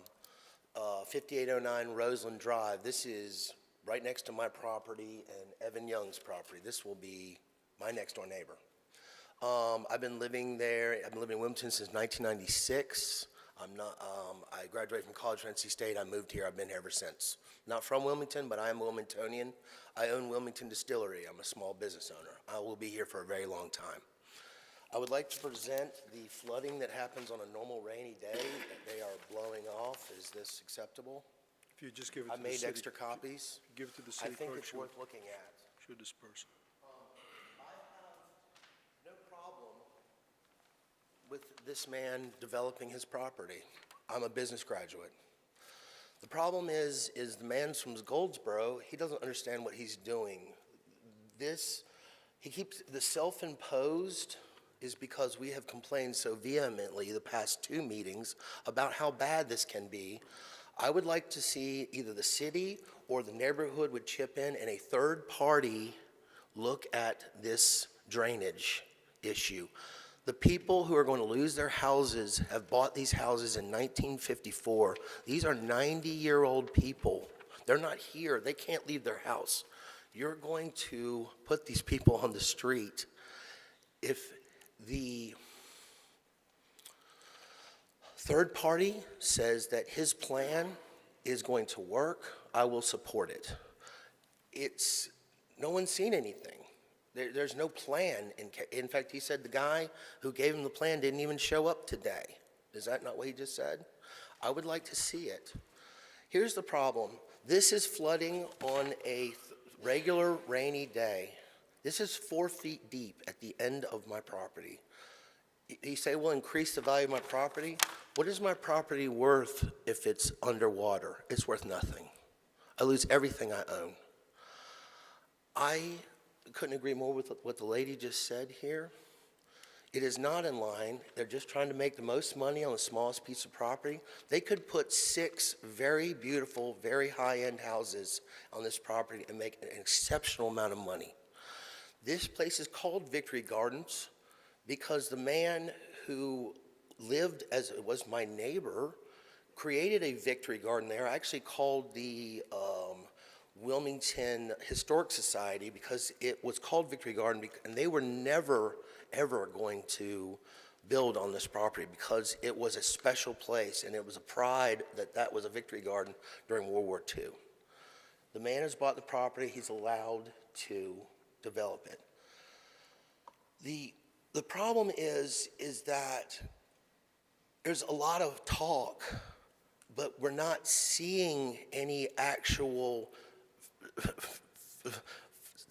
5809 Roseland Drive. This is right next to my property and Evan Young's property. This will be my next door neighbor. I've been living there. I've been living in Wilmington since 1996. I graduated from college from NC State. I moved here. I've been here ever since. Not from Wilmington, but I am Wilmingtonian. I own Wilmington Distillery. I'm a small business owner. I will be here for a very long time. I would like to present the flooding that happens on a normal rainy day that they are blowing off. Is this acceptable? If you just give it to I the made city. extra copies. Give it to the I city think clerk. it's worth looking at. Should disperse. I have no problem with this man developing his property. I'm a business graduate. The problem is the man's from Goldsboro. He doesn't understand what he's doing. He keeps the self-imposed is because we have complained so vehemently the past 2 meetings about how bad this can be. I would like to see either the city or the neighborhood would chip in and a third party look at this drainage issue. The people who are going to lose their houses have bought these houses in 1954. These are 90-year-old people. They're not here. They can't leave their house. You're going to put these people on the street. If the third party says that his plan is going to work, I will support it. No one's seen anything. There's no plan. In fact, he said the guy who gave him the plan didn't even show up today. Is that not what he just said? I would like to see it. Here's the problem. This is flooding on a regular rainy day. This is 4 feet deep at the end of my property. You say, well, increase the value of my property. What is my property worth if it's underwater? It's worth nothing. I lose everything I own. I couldn't agree more with what the lady just said here. It is not in line. They're just trying to make the most money on the smallest piece of property. They could put 6 very beautiful, very high-end houses on this property and make an exceptional amount of money. This place is called Victory Gardens because the man who lived as it was my neighbor created a Victory Garden there. I actually called the Wilmington Historic Society because it was called Victory Garden, and they were never, ever going to build on this property because it was a special place, and it was a pride that that was a Victory Garden during World War II. The man has bought the property. He's allowed to develop it. The problem is that there's a lot of talk, but we're not seeing any actual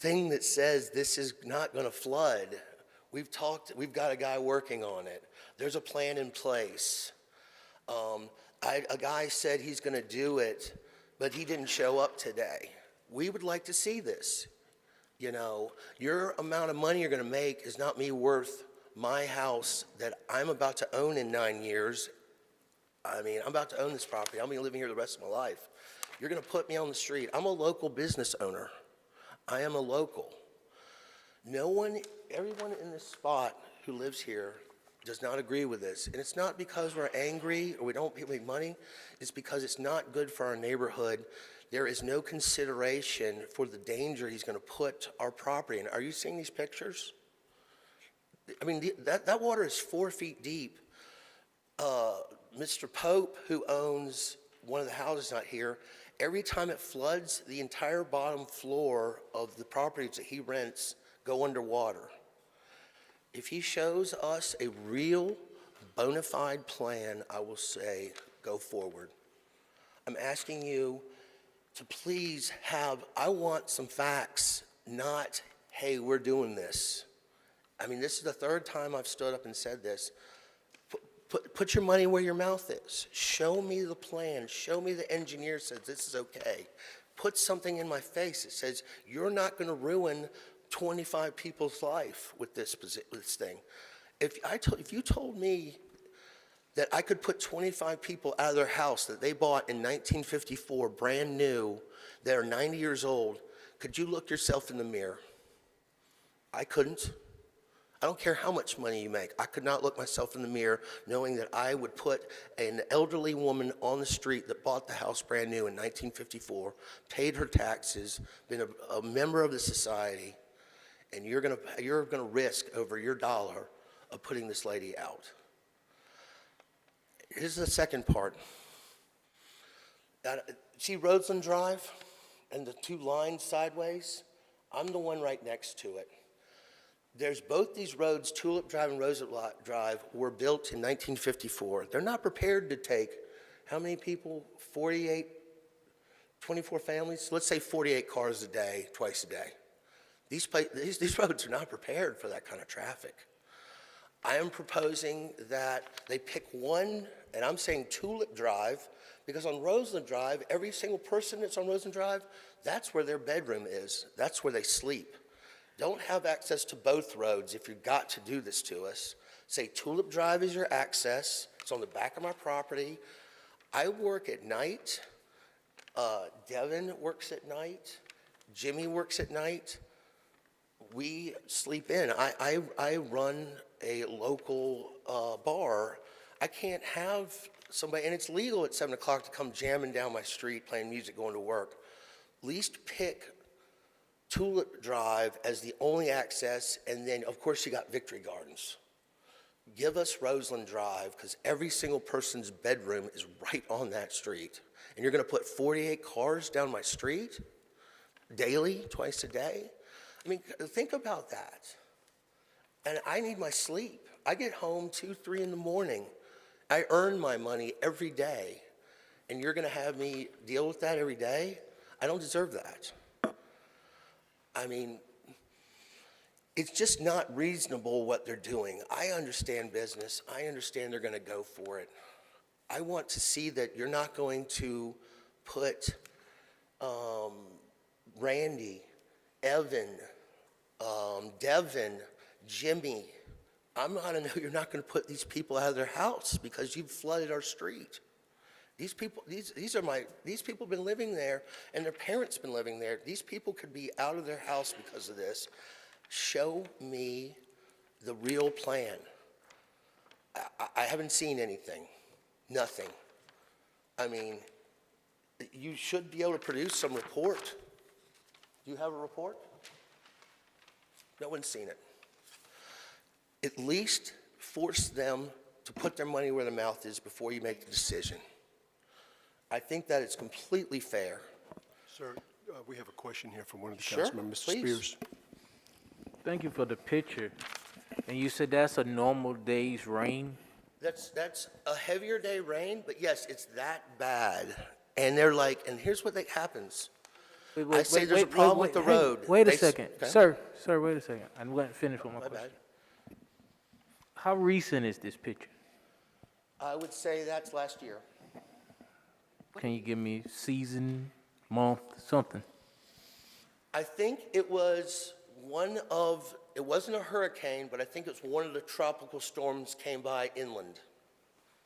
thing that says this is not going to flood. We've got a guy working on it. There's a plan in place. A guy said he's going to do it, but he didn't show up today. We would like to see this. You know, your amount of money you're going to make is not me worth my house that I'm about to own in 9 years. I mean, I'm about to own this property. I'll be living here the rest of my life. You're going to put me on the street. I'm a local business owner. I am a local. Everyone in this spot who lives here does not agree with this. And it's not because we're angry or we don't make money. It's because it's not good for our neighborhood there is no consideration for the danger he's going to put our property in. Are you seeing these pictures? I mean, that water is 4 feet deep. Mr. Pope, who owns one of the houses out here, every time it floods, the entire bottom floor of the properties that he rents go underwater. If he shows us a real bona fide plan, I will say, go forward. I'm asking you to please I want some facts, not, hey, we're doing this. I mean, this is the third time I've stood up and said this. Put your money where your mouth is. Show me the plan. Show me the engineer says this is okay. Put something in my face that says you're not going to ruin 25 people's life with this thing. If you told me that I could put 25 people out of their house that they bought in 1954, brand new, that are 90 years old, could you look yourself in the mirror? I couldn't. I don't care how much money you make. I could not look myself in the mirror knowing that I would put an elderly woman on the street that bought the house brand new in 1954, paid her taxes, been a member of the society, and you're gonna risk over your dollar of putting this lady out. Here's the second part. See Roseland Drive and the two lines sideways? I'm the one right next to it. There's both these roads, Tulip Drive and Roseland Drive, were built in 1954. They're not prepared to take, how many people? 48, 24 families? Let's say 48 cars a day, twice a day. These roads are not prepared for that kind of traffic. I am proposing that they pick one, and I'm saying Tulip Drive, because on Roseland Drive, every single person that's on Roseland Drive, that's where their bedroom is. That's where they sleep. Don't have access to both roads if you've got to do this to us. Say Tulip Drive is your access. It's on the back of my property. I work at night. Devin works at night. Jimmy works at night. We sleep in. I run a local bar. I can't have somebody, and it's legal at 7 o'clock to come jamming down my street, playing music, going to work. At least pick Tulip Drive as the only access, and then, of course, you got Victory Gardens. Give us Roseland Drive, because every single person's bedroom is right on that street. And you're going to put 48 cars down my street daily, twice a day? I mean, think about that. And I need my sleep. I get home 2, 3 in the morning. I earn my money every day. And you're going to have me deal with that every day? I don't deserve that. I mean, it's just not reasonable what they're doing. I understand business. I understand they're going to go for it. I want to see that you're not going to put Randy, Evan, Devin, Jimmy. I'm not going to know you're not going to put these people out of their house because you've flooded our street. These people have been living there, and their parents been living there. These people could be out of their house because of this. Show me the real plan. I haven't seen anything. Nothing. I mean, you should be able to produce some report. Do you have a report? No one's seen it. At least force them to put their money where their mouth is before you make the decision. I think that it's completely fair. Sir, we have a question here from one of the Sure, councilmen, Mr. please. Spears. Thank you for the picture. And you said that's a normal day's rain? That's a heavier day rain, but yes, it's that bad. And they're like, and here's what happens. I say there's a problem with the road. Wait a They second. okay? Sir, wait a second. I'm going to finish with my My question. bad. How recent is this picture? I would say that's last year. Can you give me season, month, something? I think it was it wasn't a hurricane, but I think it's one of the tropical storms came by inland.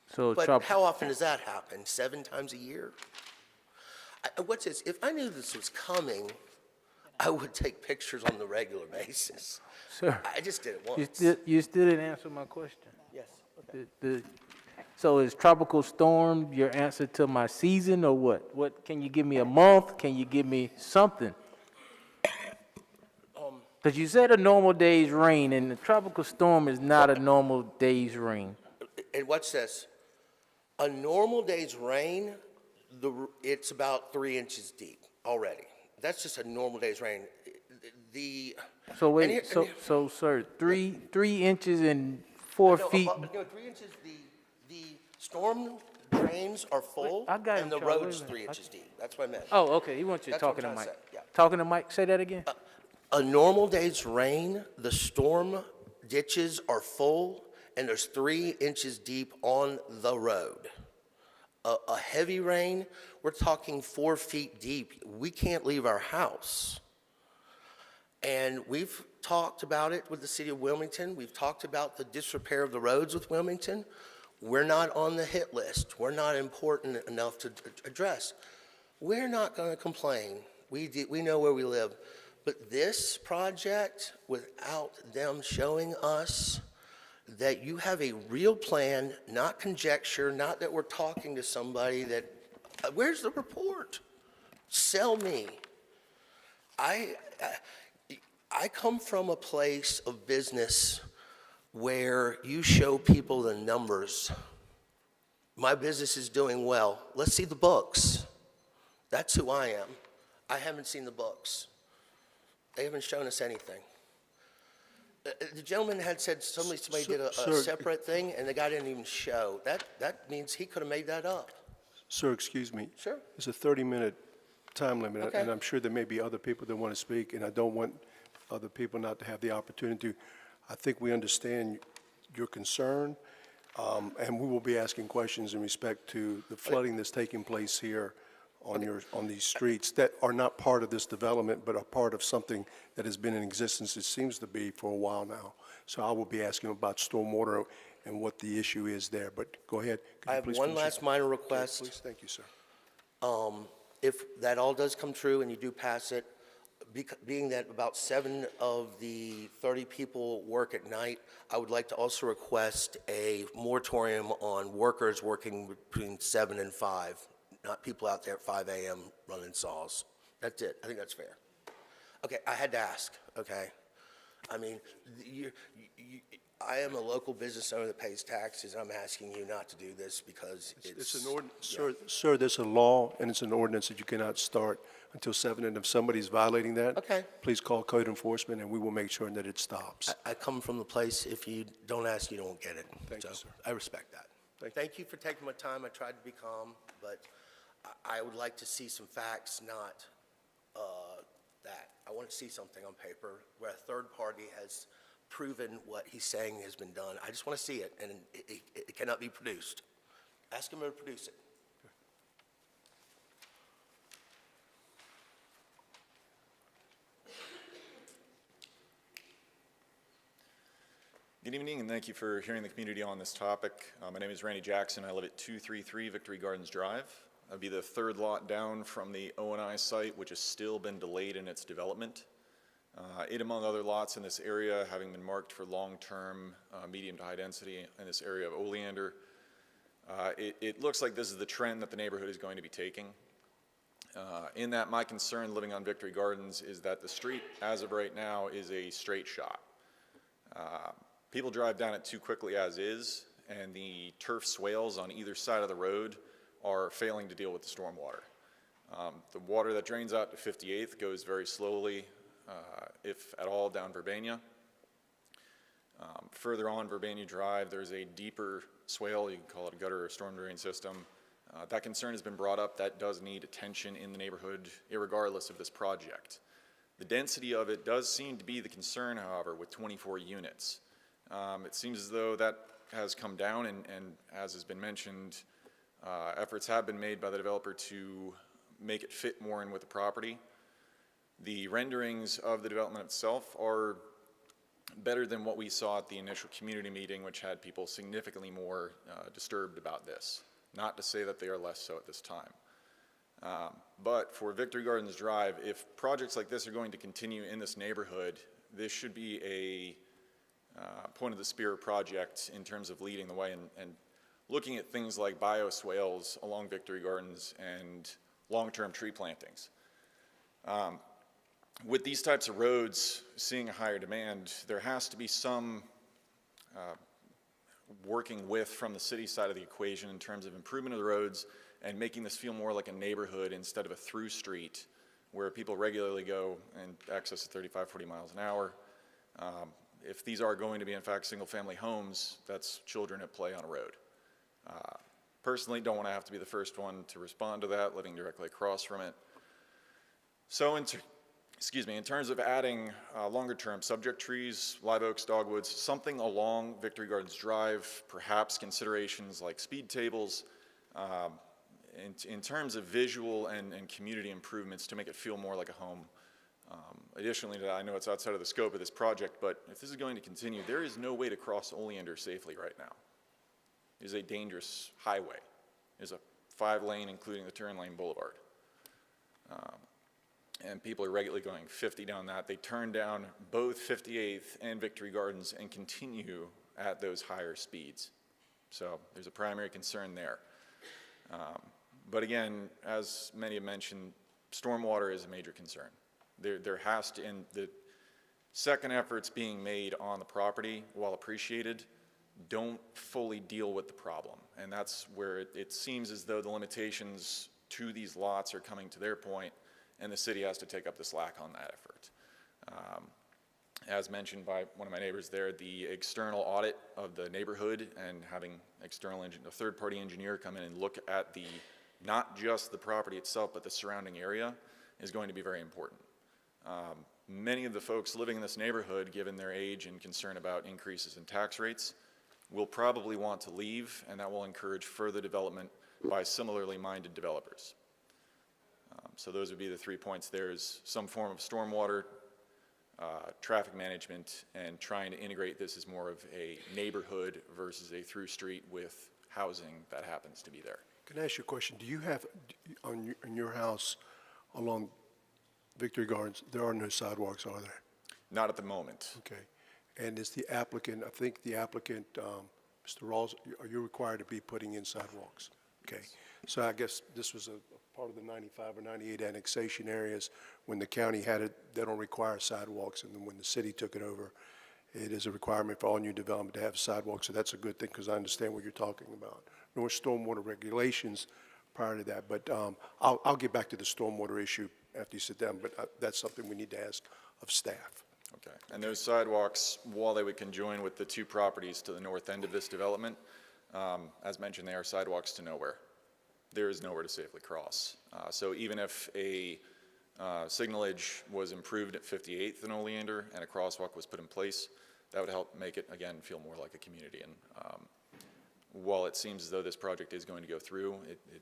So But how often does that happen? 7 times a year? What's this? If I knew this was coming, I would take pictures on the regular basis. Sir, I just did it once. you still didn't answer my question. Yes, okay. So is tropical storm your answer to my season or what? What, can you give me a month? Can you give me something? Because you said a normal day's rain, and the tropical storm is not a normal day's rain. And watch this. A normal day's rain, it's about 3 inches deep already. That's just a normal day's rain. So wait, so sir, 3 inches and 4 feet. 3 inches, the storm drains are full, I got and him, the Charlie. road's Wait a 3 minute. inches deep. That's what I meant. Oh, okay, he wants you That's what talking to I'm trying Mike. to say, yeah. Talking to Mike, say that again? A normal day's rain, the storm ditches are full, and there's 3 inches deep on the road. A heavy rain, we're talking 4 feet deep. We can't leave our house. And we've talked about it with the city of Wilmington. We've talked about the disrepair of the roads with Wilmington. We're not on the hit list. We're not important enough to address. We're not going to complain. We know where we live. But this project, without them showing us that you have a real plan, not conjecture, not that we're talking to somebody that, where's the report? Sell me. I come from a place of business where you show people the numbers. My business is doing well. Let's see the books. That's who I am. I haven't seen the books. They haven't shown us anything. The gentleman had said somebody did a separate thing, and the guy didn't even show. That means he could have made that up. Sir, excuse me. Sure. There's a 30-minute time limit, Okay. and I'm sure there may be other people that want to speak, and I don't want other people not to have the opportunity. I think we understand your concern, and we will be asking questions in respect to the flooding that's taking place here on these streets that are not part of this development, but are part of something that has been in existence, it seems to be, for a while now. So I will be asking about stormwater and what the issue is there, but go ahead. Could I you have please one finish last your- minor Okay, request. Please, thank you, sir. If that all does come true and you do pass it, being that about 7 of the 30 people work at night, I would like to also request a moratorium on workers working between 7 and 5, not people out there at 5 a.m. running saws. That's it. I think that's fair. Okay, I had to ask, okay? I mean, I am a local business owner that pays taxes. I'm asking you not to do this because It's an ordinance, sir, there's a law and it's an ordinance that you cannot start until 7, and if somebody's violating that, Okay. please call code enforcement and we will make sure that it stops. I come from the place, if you don't ask, you don't get it. Thank you, So, sir. I respect that. Thank you for taking my time. I tried to be calm, but I would like to see some facts, not that. I want to see something on paper where a third party has proven what he's saying has been done. I just want to see it, and it cannot be produced. Ask him to produce it. Good evening, and thank you for hearing the community on this topic. My name is Randy Jackson. I live at 233 Victory Gardens Drive. I'll be the third lot down from the O&I site, which has still been delayed in its development. 8 among other lots in this area having been marked for long-term medium to high density in this area of Oleander. It looks like this is the trend that the neighborhood is going to be taking. In that, my concern living on Victory Gardens is that the street, as of right now, is a straight shot. People drive down it too quickly as is, and the turf swales on either side of the road are failing to deal with the stormwater. The water that drains out to 58th goes very slowly, if at all, down Verbania. Further on Verbania Drive, there's a deeper swale, you can call it a gutter or storm drain system. That concern has been brought up. That does need attention in the neighborhood, irregardless of this project. The density of it does seem to be the concern, however, with 24 units. It seems as though that has come down, and as has been mentioned, efforts have been made by the developer to make it fit more in with the property. The renderings of the development itself are better than what we saw at the initial community meeting, which had people significantly more disturbed about this. Not to say that they are less so at this time. But for Victory Gardens Drive, if projects like this are going to continue in this neighborhood, this should be a point of the spear project in terms of leading the way. And looking at things like bioswales along Victory Gardens and long-term tree plantings. With these types of roads seeing a higher demand, there has to be some working with from the city side of the equation in terms of improvement of the roads and making this feel more like a neighborhood instead of a through street where people regularly go and access at 35, 40 miles an hour. If these are going to be, in fact, single-family homes, that's children at play on a road. Personally, don't want to have to be the first one to respond to that, living directly across from it. So, in terms of adding longer-term subject trees, live oaks, dogwoods, something along Victory Gardens Drive, perhaps considerations like speed tables, in terms of visual and community improvements to make it feel more like a home. Additionally to that, I know it's outside of the scope of this project, but if this is going to continue, there is no way to cross Oleander safely right now. It is a dangerous highway. It is a 5-lane, including the turn lane boulevard. And people are regularly going 50 down that. They turn down both 58th and Victory Gardens and continue at those higher speeds. So there's a primary concern there. But again, as many have mentioned, stormwater is a major concern. There has to, and the second efforts being made on the property, while appreciated, don't fully deal with the problem. And that's where it seems as though the limitations to these lots are coming to their point, and the city has to take up the slack on that effort. As mentioned by one of my neighbors there, the external audit of the neighborhood and having a third-party engineer come in and look at not just the property itself, but the surrounding area is going to be very important. Many of the folks living in this neighborhood, given their age and concern about increases in tax rates, will probably want to leave, and that will encourage further development by similarly minded developers. So those would be the 3 points. There's some form of stormwater, traffic management, and trying to integrate this as more of a neighborhood versus a through street with housing that happens to be there. Can I ask you a question? Do you have, in your house along Victory Gardens, there are no sidewalks, are there? Not at the moment. Okay. And is the applicant, I think the applicant, Mr. Rawls, are you required to be putting in sidewalks? Okay. So I guess this was a part of the 95 or 98 annexation areas. When the county had it, they don't require sidewalks, and then when the city took it over, it is a requirement for all new development to have sidewalks, so that's a good thing because I understand what you're talking about. No stormwater regulations prior to that, but I'll get back to the stormwater issue after you sit down, but that's something we need to ask of staff. Okay. And those sidewalks, while they would conjoin with the 2 properties to the north end of this development, as mentioned, they are sidewalks to nowhere. There is nowhere to safely cross. So even if a signalage was improved at 58th and Oleander and a crosswalk was put in place, that would help make it, again, feel more like a community. And while it seems as though this project is going to go through, the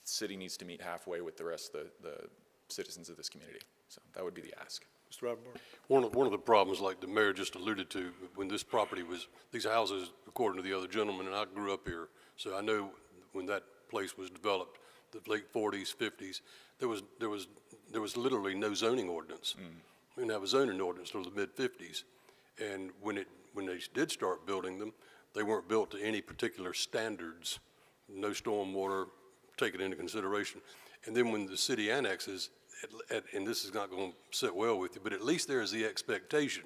city needs to meet halfway with the rest of the citizens of this community. So that would be the ask. Mr. Robinson? One of the problems, like the mayor just alluded to, when this property was, these houses, according to the other gentleman, and I grew up here, so I know when that place was developed, the late 40s, 50s, there was literally no zoning ordinance. We didn't have a zoning ordinance until the mid-50s. And when they did start building them, they weren't built to any particular standards, no stormwater taken into consideration. And then when the city annexes, and this is not going to sit well with you, but at least there is the expectation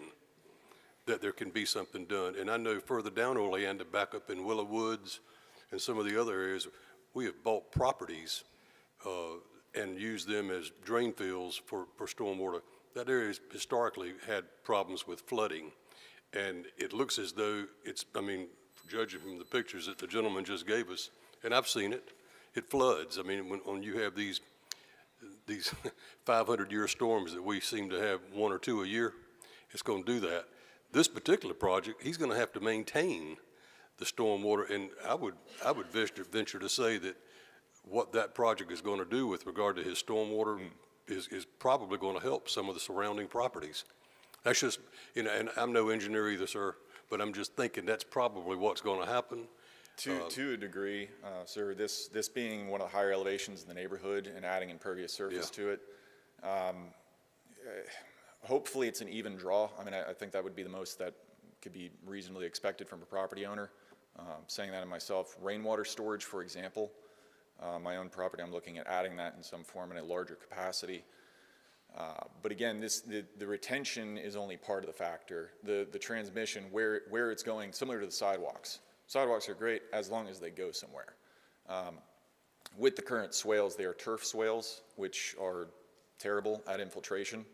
that there can be something done. And I know further down Oleander, back up in Willow Woods and some of the other areas, we have bought properties and used them as drain fields for stormwater. That area has historically had problems with flooding. And it looks as though it's, I mean, judging from the pictures that the gentleman just gave us, and I've seen it, it floods. I mean, when you have these 500-year storms that we seem to have 1 or 2 a year, it's going to do that. This particular project, he's going to have to maintain the stormwater, and I would venture to say that what that project is going to do with regard to his stormwater is probably going to help some of the surrounding properties. That's just, you know, and I'm no engineer either, sir, but I'm just thinking that's probably what's going to happen. To a degree, sir, this being one of the higher elevations in the neighborhood and adding impervious surface to it, hopefully it's an even draw. I mean, I think that would be the most that could be reasonably expected from a property owner. saying that in myself. Rainwater storage, for example, my own property, I'm looking at adding that in some form in a larger capacity. But again, the retention is only part of the factor. The transmission, where it's going, similar to the sidewalks. Sidewalks are great as long as they go somewhere. With the current swales, they are turf swales, which are terrible at infiltration.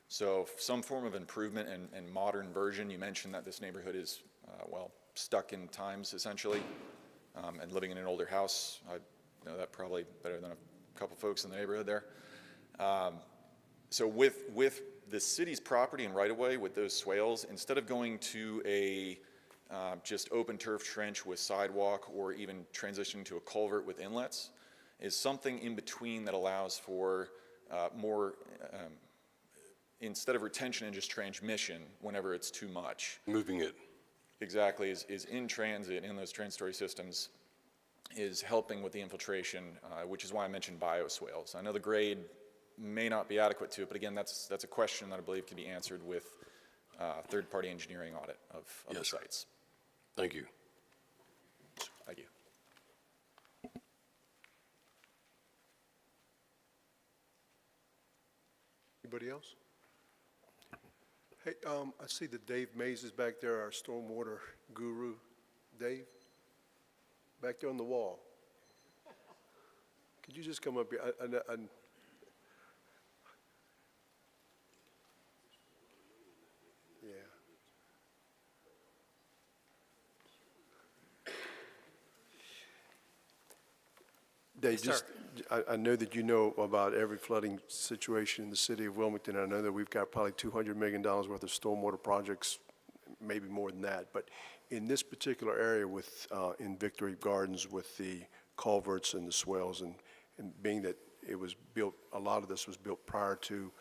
So some form of improvement and modern version. You mentioned that this neighborhood is, well, stuck in times, essentially, and living in an older house. I know that probably better than a couple folks in the neighborhood there. So with the city's property and right-of-way, with those swales, instead of going to a just open turf trench with sidewalk or even transitioning to a culvert with inlets, is something in between that allows for more, instead of retention and just transmission whenever it's too much. Moving it. Exactly, is in transit in those transitory systems is helping with the infiltration, which is why I mentioned bioswales. I know the grade may not be adequate to it, but again, that's a question that I believe can be answered with third-party engineering audit of the sites. Thank you. Thank you. Anybody else? Hey, I see that Dave Mays is back there, our stormwater guru. Dave, back there on the wall. Could you just come up here? Yeah. Dave, Yes, I know that you know about every flooding situation in the city of Wilmington. I know that we've got probably $200 million worth of stormwater projects, maybe more than that. But in this particular area with, in Victory Gardens with the culverts and the swales and being that it was built, a lot of this was built prior to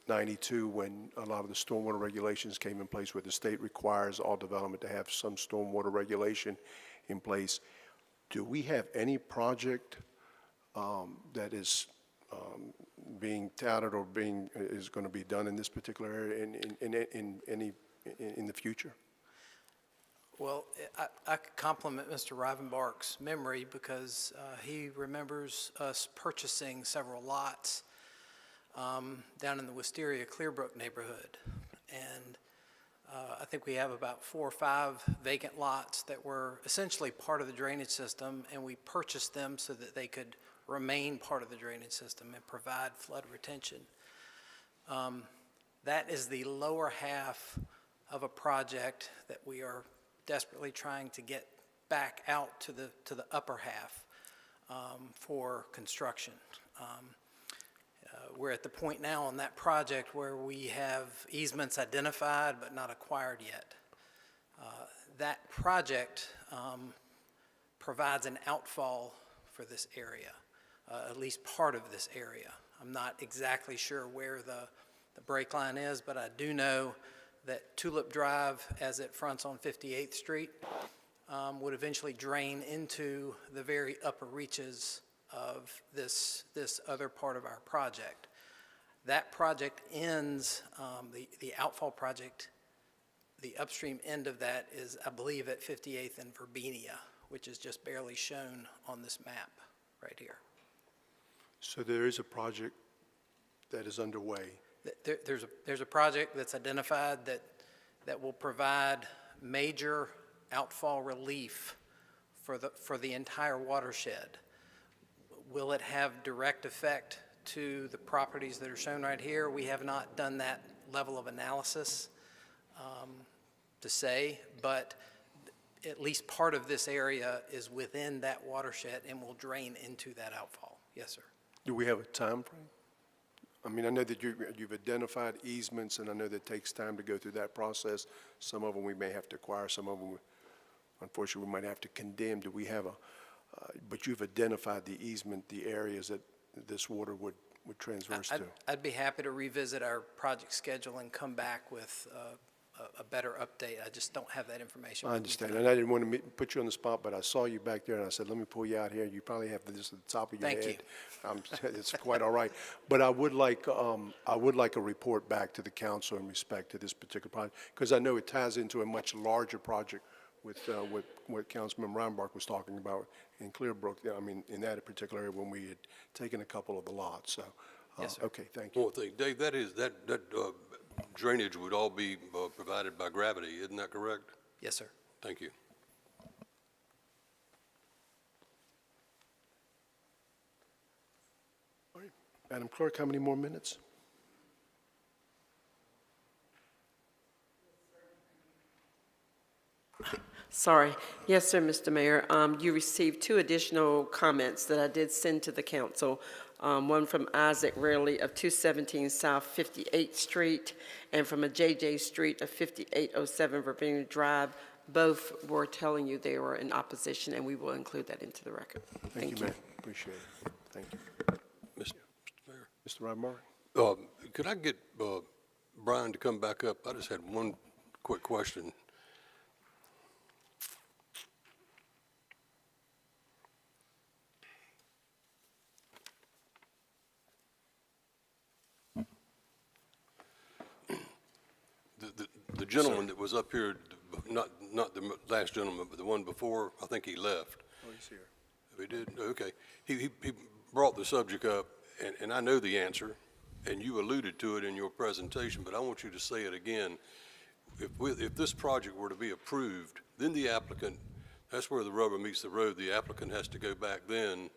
92 when a lot of the stormwater regulations came in place where the state requires all development to have some stormwater regulation in place. Do we have any project that is being touted or is going to be done in this particular area in the future? Well, I could compliment Mr. Rivenbark's memory because he remembers us purchasing several lots down in the Wisteria Clearbrook neighborhood. And I think we have about 4 or 5 vacant lots that were essentially part of the drainage system, and we purchased them so that they could remain part of the drainage system and provide flood retention. That is the lower half of a project that we are desperately trying to get back out to the upper half for construction. We're at the point now on that project where we have easements identified but not acquired yet. That project provides an outfall for this area, at least part of this area. I'm not exactly sure where the break line is, but I do know that Tulip Drive, as it fronts on 58th Street, would eventually drain into the very upper reaches of this other part of our project. That project ends, the outfall project, the upstream end of that is, I believe, at 58th and Verbinia, which is just barely shown on this map right here. So there is a project that is underway. There's a project that's identified that will provide major outfall relief for the entire watershed. Will it have direct effect to the properties that are shown right here? We have not done that level of analysis to say, but at least part of this area is within that watershed and will drain into that outfall. Yes, sir. Do we have a time frame? I mean, I know that you've identified easements, and I know that it takes time to go through that process. Some of them we may have to acquire, some of them, unfortunately, we might have to condemn. Do we have but you've identified the easement, the areas that this water would transverse to? I'd be happy to revisit our project schedule and come back with a better update. I just don't have that information. I understand, and I didn't want to put you on the spot, but I saw you back there, and I said, let me pull you out here. You probably have this at the top of your head. Thank you. It's quite all right. But I would like a report back to the council in respect to this particular project, because I know it ties into a much larger project with what Councilman Reinbach was talking about in Clearbrook, I mean, in that particular area when we had taken a couple of the lots, so. Yes, sir. Okay, thank you. One thing, Dave, that drainage would all be provided by gravity, isn't that correct? Yes, sir. Thank you. All right. Madam Clerk, how many more minutes? Sorry. Yes, sir, Mr. Mayor. You received 2 additional comments that I did send to the council. One from Isaac Rarely of 217 South 58th Street, and from a J.J. Street of 5807 Virginia Drive. Both were telling you they were in opposition, and we will include that into the record. Thank you, ma'am. Appreciate it. Thank you. Mr. Mayor. Mr. Reinbach? Could I get Brian to come back up? I just had one quick question. The gentleman that was up here, not the last gentleman, but the one before, I think he left. Oh, he's here. He did? Okay. He brought the subject up, and I know the answer, and you alluded to it in your presentation, but I want you to say it again. If this project were to be approved, then the applicant, that's where the rubber meets the road, the applicant has to go back then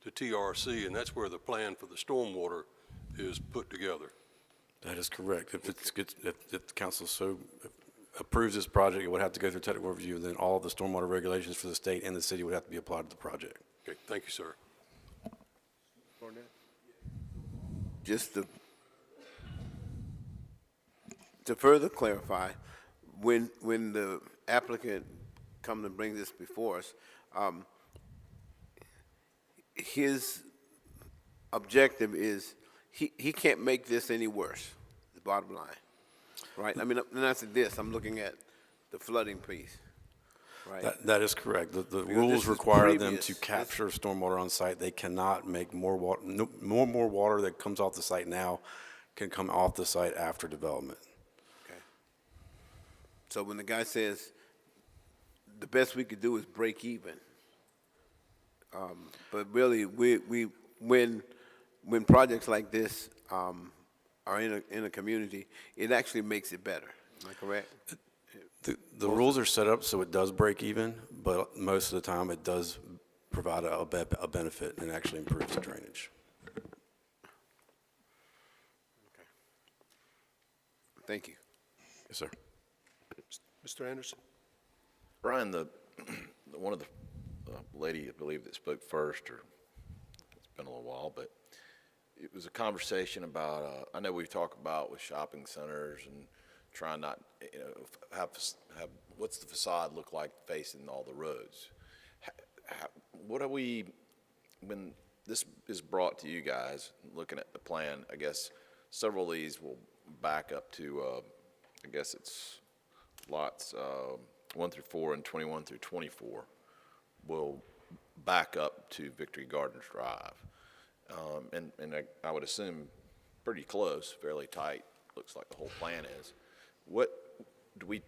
to TRC, and that's where the plan for the stormwater is put together. That is correct. If the council so approves this project, it would have to go through technical review, and then all of the stormwater regulations for the state and the city would have to be applied to the project. Okay, thank you, sir. Barnett? Just to further clarify, when the applicant come to bring this before us, his objective is he can't make this any worse, the bottom line, right? I mean, when I said this, I'm looking at the flooding piece, right? That is correct. The Because this rules is require them previous. to capture stormwater on site. They cannot make more water, more water that comes off the site now can come off the site after development. Okay. So when the guy says the best we could do is break even, but really when projects like this are in a community, it actually makes it better. Am I correct? The rules are set up so it does break even, but most of the time it does provide a benefit and actually improves the drainage. Okay. Thank you. Yes, sir. Mr. Anderson? Brian, one of the lady, I believe, that spoke first, or it's been a little while, but it was a conversation about, I know we talk about with shopping centers and trying not, have what's the facade look like facing all the roads? What are we, when this is brought to you guys, looking at the plan, I guess several of these will back up to, I guess it's lots 1 through 4 and 21 through 24 will back up to Victory Gardens Drive. And I would assume pretty close, fairly tight, looks like the whole plan is. What do we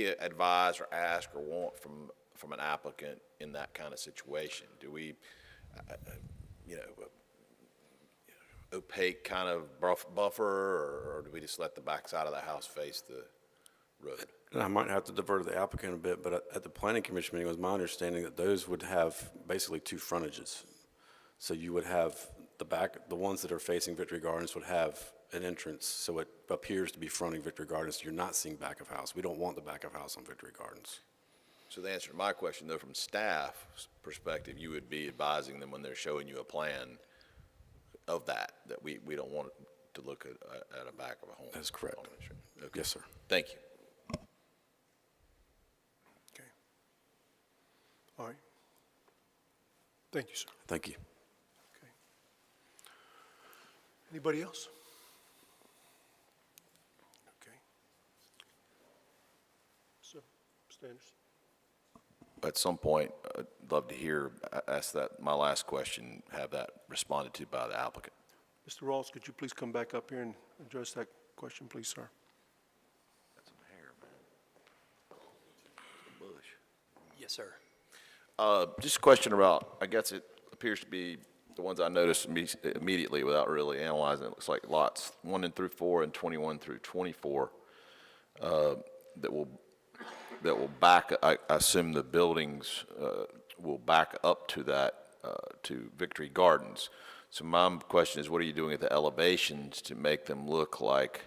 advise or ask or want from an applicant in that kind of situation? Do we, opaque kind of buffer, or do we just let the backside of the house face the road? And I might have to defer to the applicant a bit, but at the planning commission meeting, it was my understanding that those would have basically 2 frontages. So you would have the ones that are facing Victory Gardens would have an entrance, so it appears to be fronting Victory Gardens. So you're not seeing back of house. We don't want the back of house on Victory Gardens. So the answer to my question, though, from staff's perspective, you would be advising them when they're showing you a plan of that we don't want to look at a back of a home. That's correct. Okay. Yes, sir. Thank you. Okay. All right. Thank you, sir. Thank you. Okay. Anybody else? Okay. So, Mr. Anderson? At some point, I'd love to ask that, my last question, have that responded to by the applicant. Mr. Rawls, could you please come back up here and address that question, please, sir? Got some hair, man. Yes, sir. Just a question about, I guess it appears to be the ones I noticed immediately without really analyzing. It looks like lots 1 through 4 and 21 through 24 that will back, I assume the buildings will back up to that, to Victory Gardens. So my question is, what are you doing at the elevations to make them look like,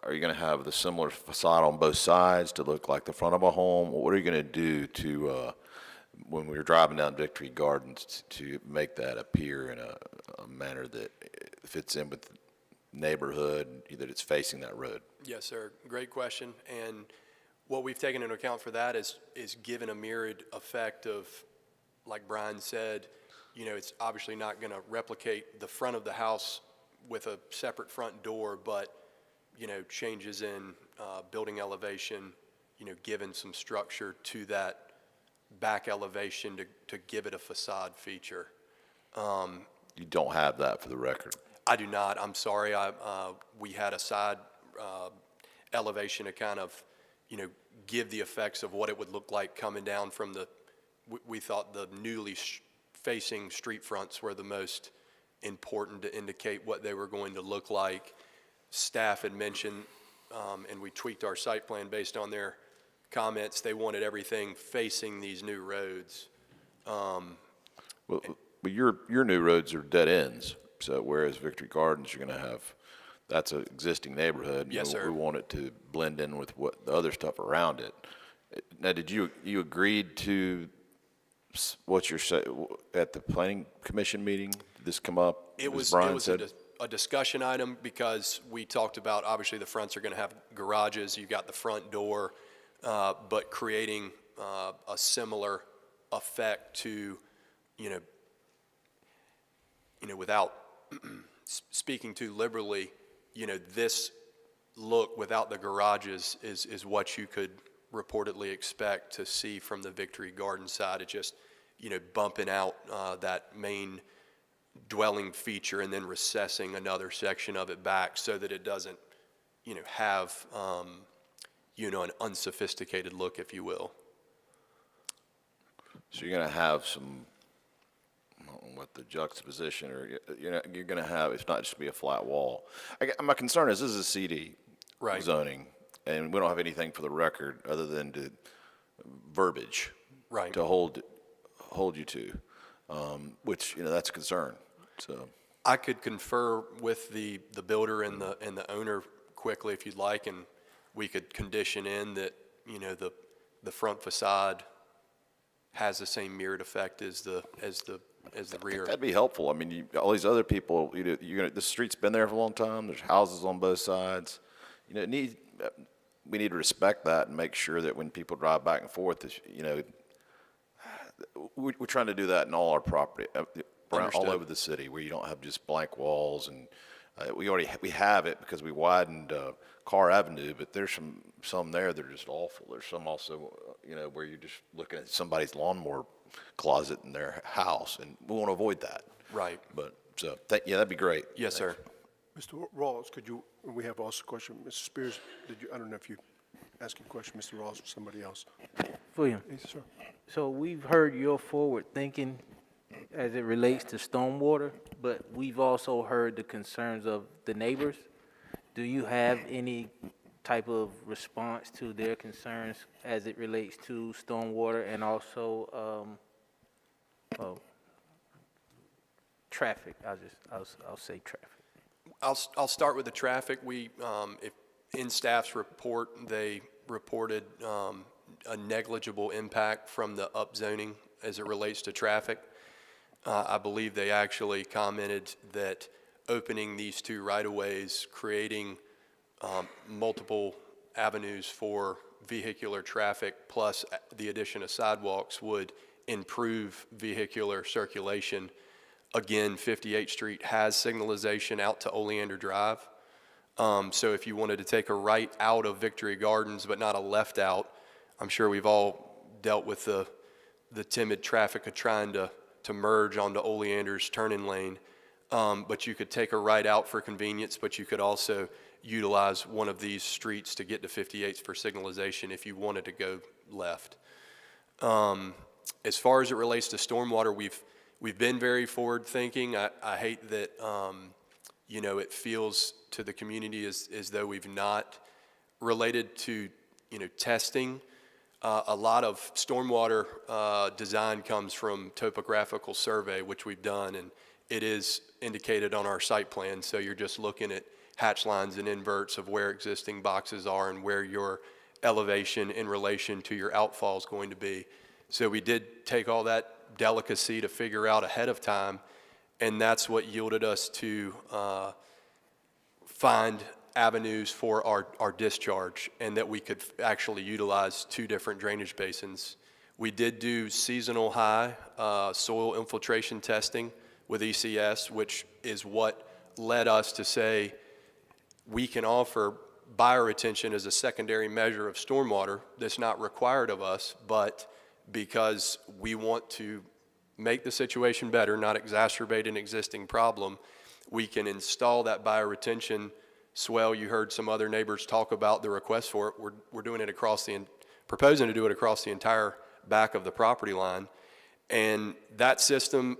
are you going to have the similar facade on both sides to look like the front of a home? What are you going to do to, when we're driving down Victory Gardens, to make that appear in a manner that fits in with the neighborhood, that it's facing that road? Yes, sir. Great question. And what we've taken into account for that is given a mirrored effect of, like Brian said, you know, it's obviously not going to replicate the front of the house with a separate front door, but, you know, changes in building elevation, you know, given some structure to that back elevation to give it a facade feature. You don't have that for the record? I do not. I'm sorry. We had a side elevation to kind of, you know, give the effects of what it would look like coming down from the, we thought the newly facing street fronts were the most important to indicate what they were going to look like. Staff had mentioned, and we tweaked our site plan based on their comments, they wanted everything facing these new roads. Well, but your new roads are dead ends, so whereas Victory Gardens, you're going to have, that's an existing neighborhood. Yes, sir. We want it to blend in with what the other stuff around it. Now, did you agreed to what you're saying at the planning commission meeting? Did this come up? It was a discussion item because we talked about, obviously the fronts are going to have garages. You got the front door, but creating a similar effect to, you know, without speaking too liberally, you know, this look without the garages is what you could reportedly expect to see from the Victory Garden side. It just, you know, bumping out that main dwelling feature and then recessing another section of it back so that it doesn't, you know, have, you know, an unsophisticated look, if you will. So you're going to have some, I don't know what the juxtaposition, or you're going to have, it's not just be a flat wall. My concern is this is a CD right. zoning, and we don't have anything for the record other than the verbiage right. to hold you to, which, you know, that's a concern. So I could confer with the builder and the owner quickly if you'd like, and we could condition in that, you know, the front facade has the same mirrored effect as the rear. That'd be helpful. I mean, all these other people, the street's been there for a long time. There's houses on both sides. You know, we need to respect that and make sure that when people drive back and forth, you know, we're trying to do that in all our property, all over the city, where you don't have just blank walls. And we have it because we widened Carr Avenue, but there's some there that are just awful. There's some also, you know, where you're just looking at somebody's lawnmower closet in their house, and we want to avoid that. Right. But so yeah, that'd be great. Yes, sir. Mr. Rawls, we have also a question. Mr. Spears, I don't know if you asking a question, Mr. Rawls, or somebody else. William. Yes, sir. So we've heard your forward thinking as it relates to stormwater, but we've also heard the concerns of the neighbors. Do you have any type of response to their concerns as it relates to stormwater and also traffic? I'll say traffic. I'll start with the traffic. We, if in staff's report, they reported a negligible impact from the upzoning as it relates to traffic. I believe they actually commented that opening these two right-of-ways, creating multiple avenues for vehicular traffic plus the addition of sidewalks would improve vehicular circulation. Again, 58th Street has signalization out to Oleander Drive. So if you wanted to take a right out of Victory Gardens but not a left out, I'm sure we've all dealt with the timid traffic of trying to merge onto Oleander's turning lane. But you could take a right out for convenience, but you could also utilize one of these streets to get to 58th for signalization if you wanted to go left. As far as it relates to stormwater, we've been very forward-thinking. I hate that, you know, it feels to the community as though we've not related to, you know, testing. A lot of stormwater design comes from topographical survey, which we've done, and it is indicated on our site plan. So you're just looking at hatch lines and inverts of where existing boxes are and where your elevation in relation to your outfall is going to be. So we did take all that delicacy to figure out ahead of time, and that's what yielded us to find avenues for our discharge, and that we could actually utilize 2 different drainage basins. We did do seasonal high soil infiltration testing with ECS, which is what led us to say we can offer bioretention as a secondary measure of stormwater that's not required of us, but because we want to make the situation better, not exacerbate an existing problem, we can install that bioretention swell. You heard some other neighbors talk about the request for it. We're doing it proposing to do it across the entire back of the property line. And that system,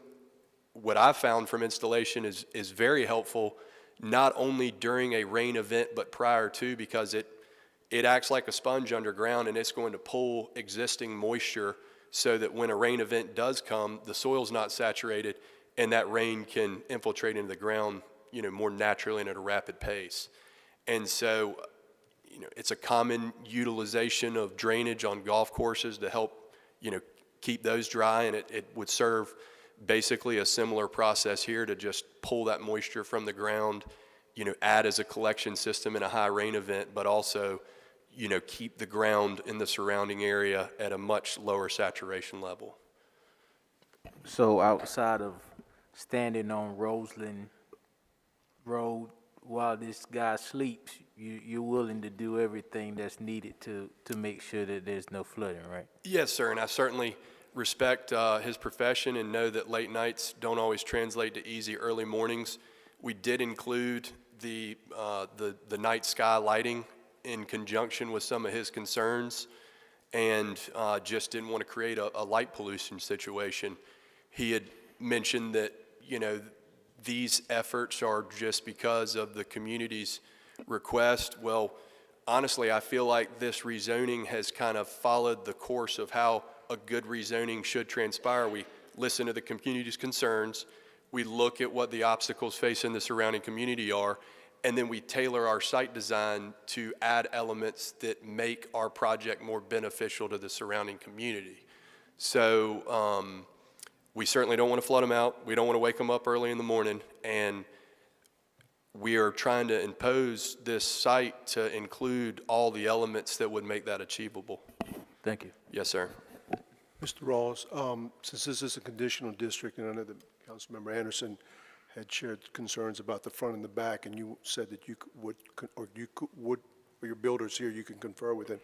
what I've found from installation is very helpful, not only during a rain event, but prior to, because it acts like a sponge underground, and it's going to pull existing moisture so that when a rain event does come, the soil's not saturated, and that rain can infiltrate into the ground, you know, more naturally and at a rapid pace. And so, you know, it's a common utilization of drainage on golf courses to help, you know, keep those dry, and it would serve basically a similar process here to just pull that moisture from the ground, you know, add as a collection system in a high rain event, but also, you know, keep the ground in the surrounding area at a much lower saturation level. So outside of standing on Roseland Road while this guy sleeps, you're willing to do everything that's needed to make sure that there's no flooding, right? Yes, sir, and I certainly respect his profession and know that late nights don't always translate to easy early mornings. We did include the night sky lighting in conjunction with some of his concerns, and just didn't want to create a light pollution situation. He had mentioned that, you know, these efforts are just because of the community's request. Well, honestly, I feel like this rezoning has kind of followed the course of how a good rezoning should transpire. We listen to the community's concerns, we look at what the obstacles facing the surrounding community are, and then we tailor our site design to add elements that make our project more beneficial to the surrounding community. So we certainly don't want to flood them out. We don't want to wake them up early in the morning, and we are trying to impose this site to include all the elements that would make that achievable. Thank you. Yes, sir. Mr. Rawls, since this is a conditional district, and I know that Councilmember Anderson had shared concerns about the front and the back, and you said that you would, or your builders here, you can confer with them.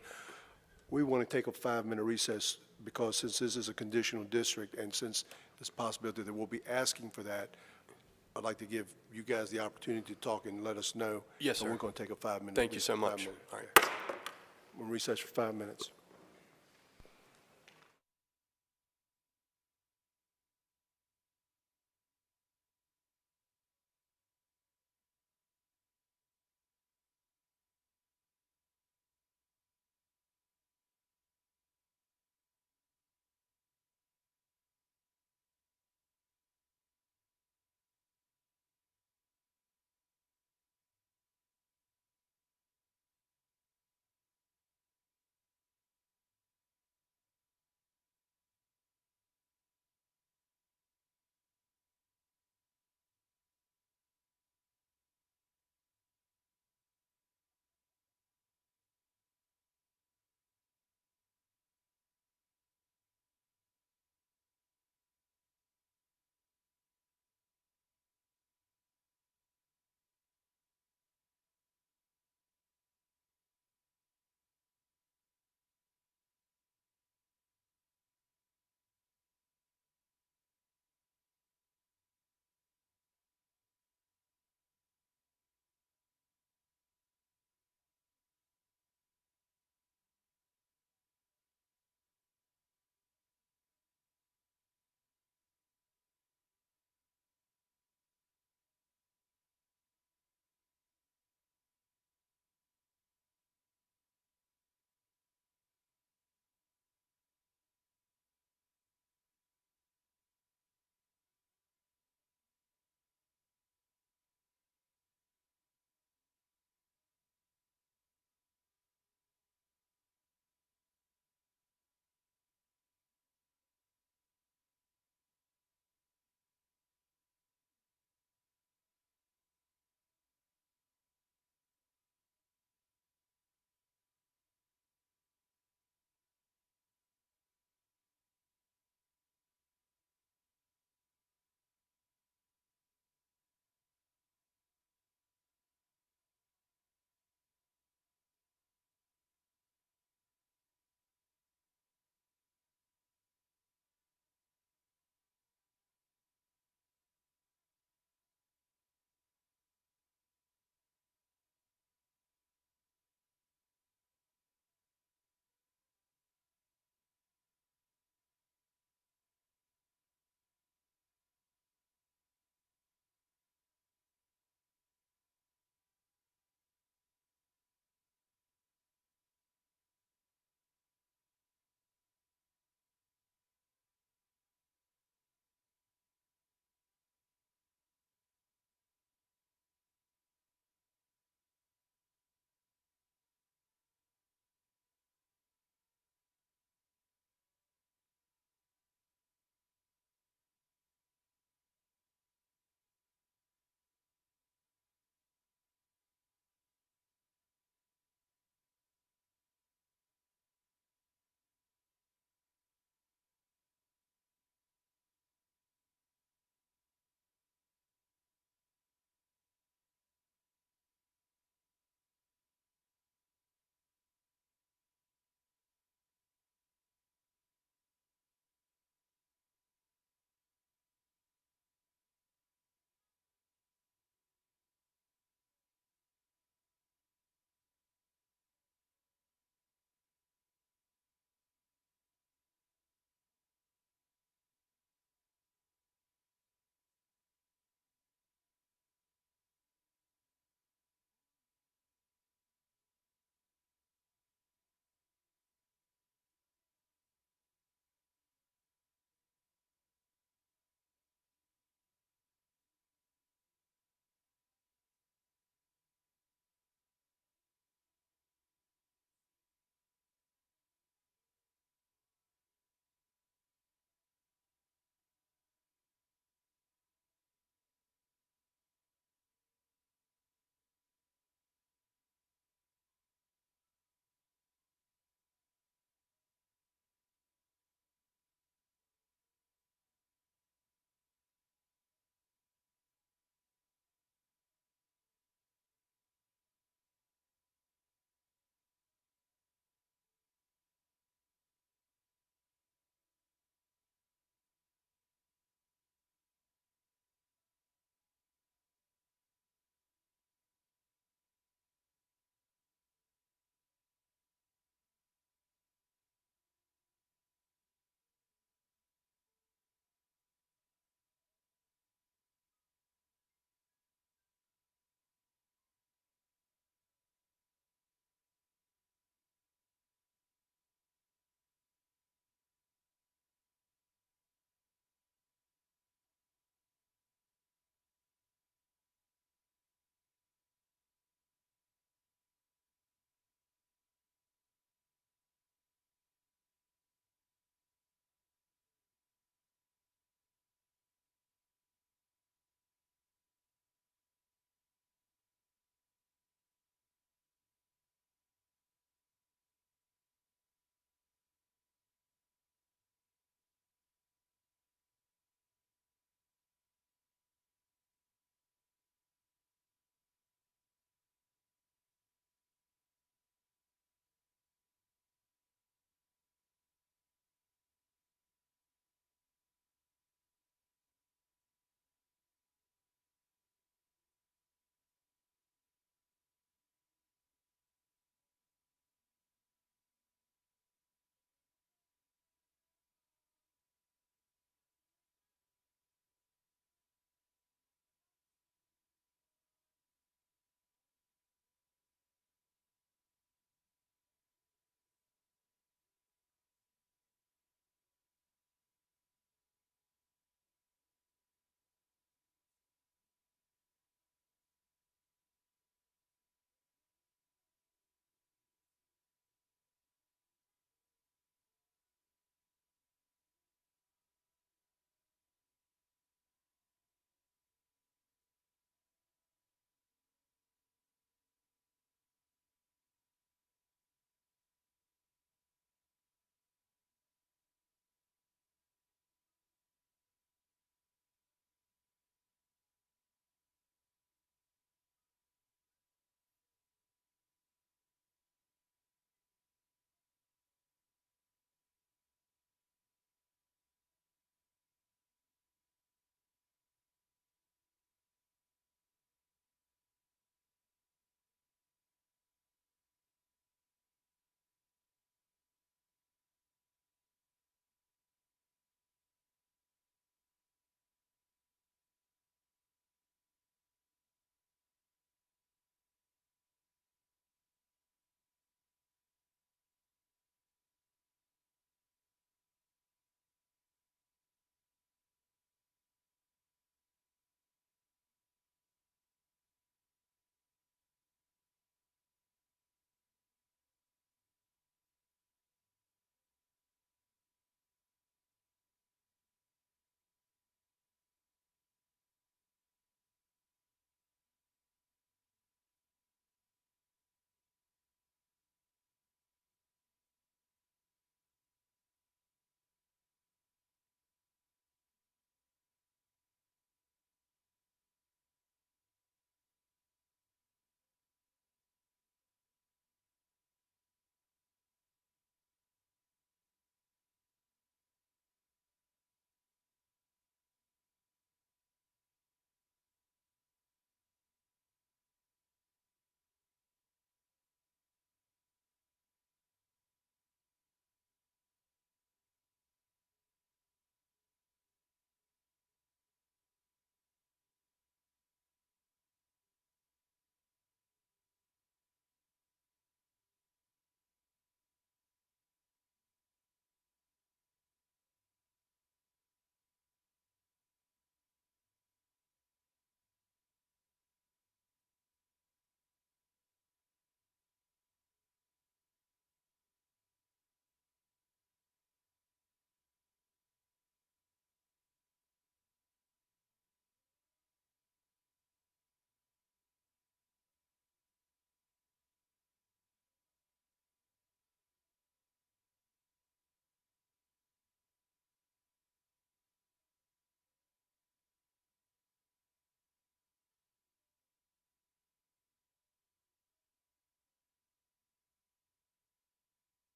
We want to take a 5-minute recess because since this is a conditional district and since there's a possibility that we'll be asking for that, I'd like to give you guys the opportunity to talk and let us know. Yes, So sir. we're going to take a 5-minute. Thank you so much. All right. We'll recess for 5 minutes.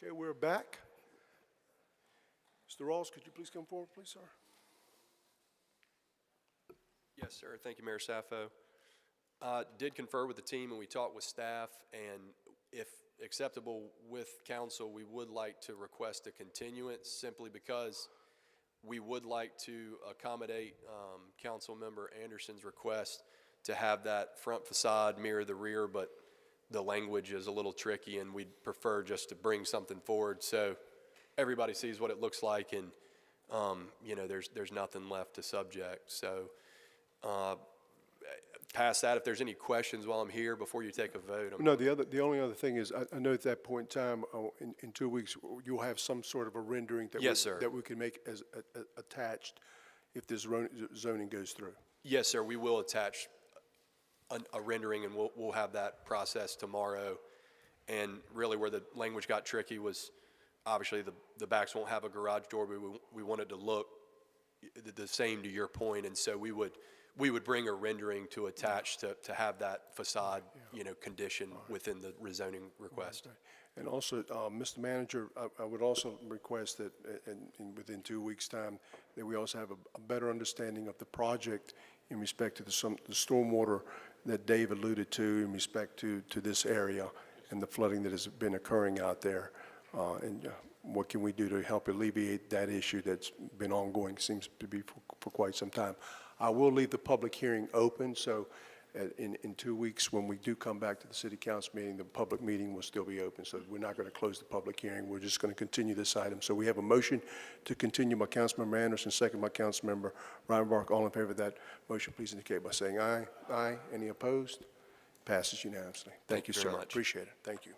Okay, we're back. Mr. Rawls, could you please come forward, please, sir? Yes, sir. Thank you, Mayor Saffo. Did confer with the team and we talked with staff, and if acceptable with council, we would like to request a continuance simply because we would like to accommodate Council Member Anderson's request to have that front facade mirror the rear, but the language is a little tricky and we'd prefer just to bring something forward so everybody sees what it looks like and, you know, there's nothing left to subject. So past that, if there's any questions while I'm here before you take a vote. No, the only other thing is, I know at that point in time, in 2 weeks, you'll have some sort of a rendering that Yes, sir. that we can make as attached if this zoning goes through. Yes, sir, we will attach a rendering and we'll have that process tomorrow. And really where the language got tricky was obviously the backs won't have a garage door, but we want it to look the same to your point. And so we would bring a rendering to attach to have that facade, you know, condition within the rezoning request. And also, Mr. Manager, I would also request that within 2 weeks' time, that we also have a better understanding of the project in respect to the stormwater that Dave alluded to in respect to this area and the flooding that has been occurring out there. And what can we do to help alleviate that issue that's been ongoing, seems to be for quite some time. I will leave the public hearing open, so in 2 weeks, when we do come back to the city council meeting, the public meeting will still be open. So we're not going to close the public hearing. We're just going to continue this item. So we have a motion to continue by Councilmember Anderson, second by Councilmember Reinbark. All in favor of that motion, please indicate by saying aye. Aye. Any opposed? Passes unanimously. Thank you, very sir. much. Appreciate it. Thank you.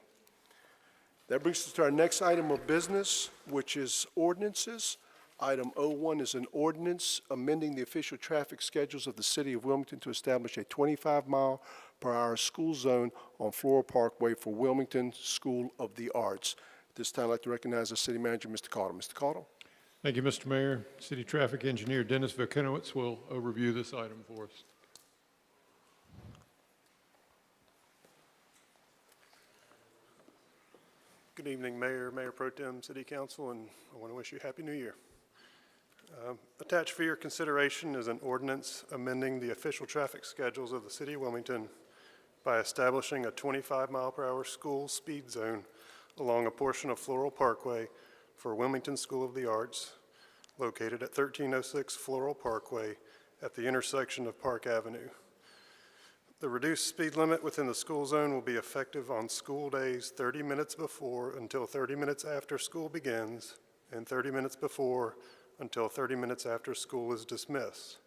That brings us to our next item of business, which is ordinances. Item 01 is an ordinance amending the official traffic schedules of the city of Wilmington to establish a 25-mile-per-hour school zone on Floral Parkway for Wilmington School of the Arts. At this time, I'd like to recognize the city manager, Mr. Caudle. Mr. Caudle. Thank you, Mr. Mayor. City Traffic Engineer Dennis Vakinowitz will overview this item for us. Good evening, Mayor, Mayor Pro Tem, City Council, and I want to wish you a Happy New Year. Attached for your consideration is an ordinance amending the official traffic schedules of the City of Wilmington by establishing a 25-mile-per-hour school speed zone along a portion of Floral Parkway for Wilmington School of the Arts, located at 1306 Floral Parkway at the intersection of Park Avenue. The reduced speed limit within the school zone will be effective on school days 30 minutes before until 30 minutes after school begins, and 30 minutes before until 30 minutes after school is dismissed.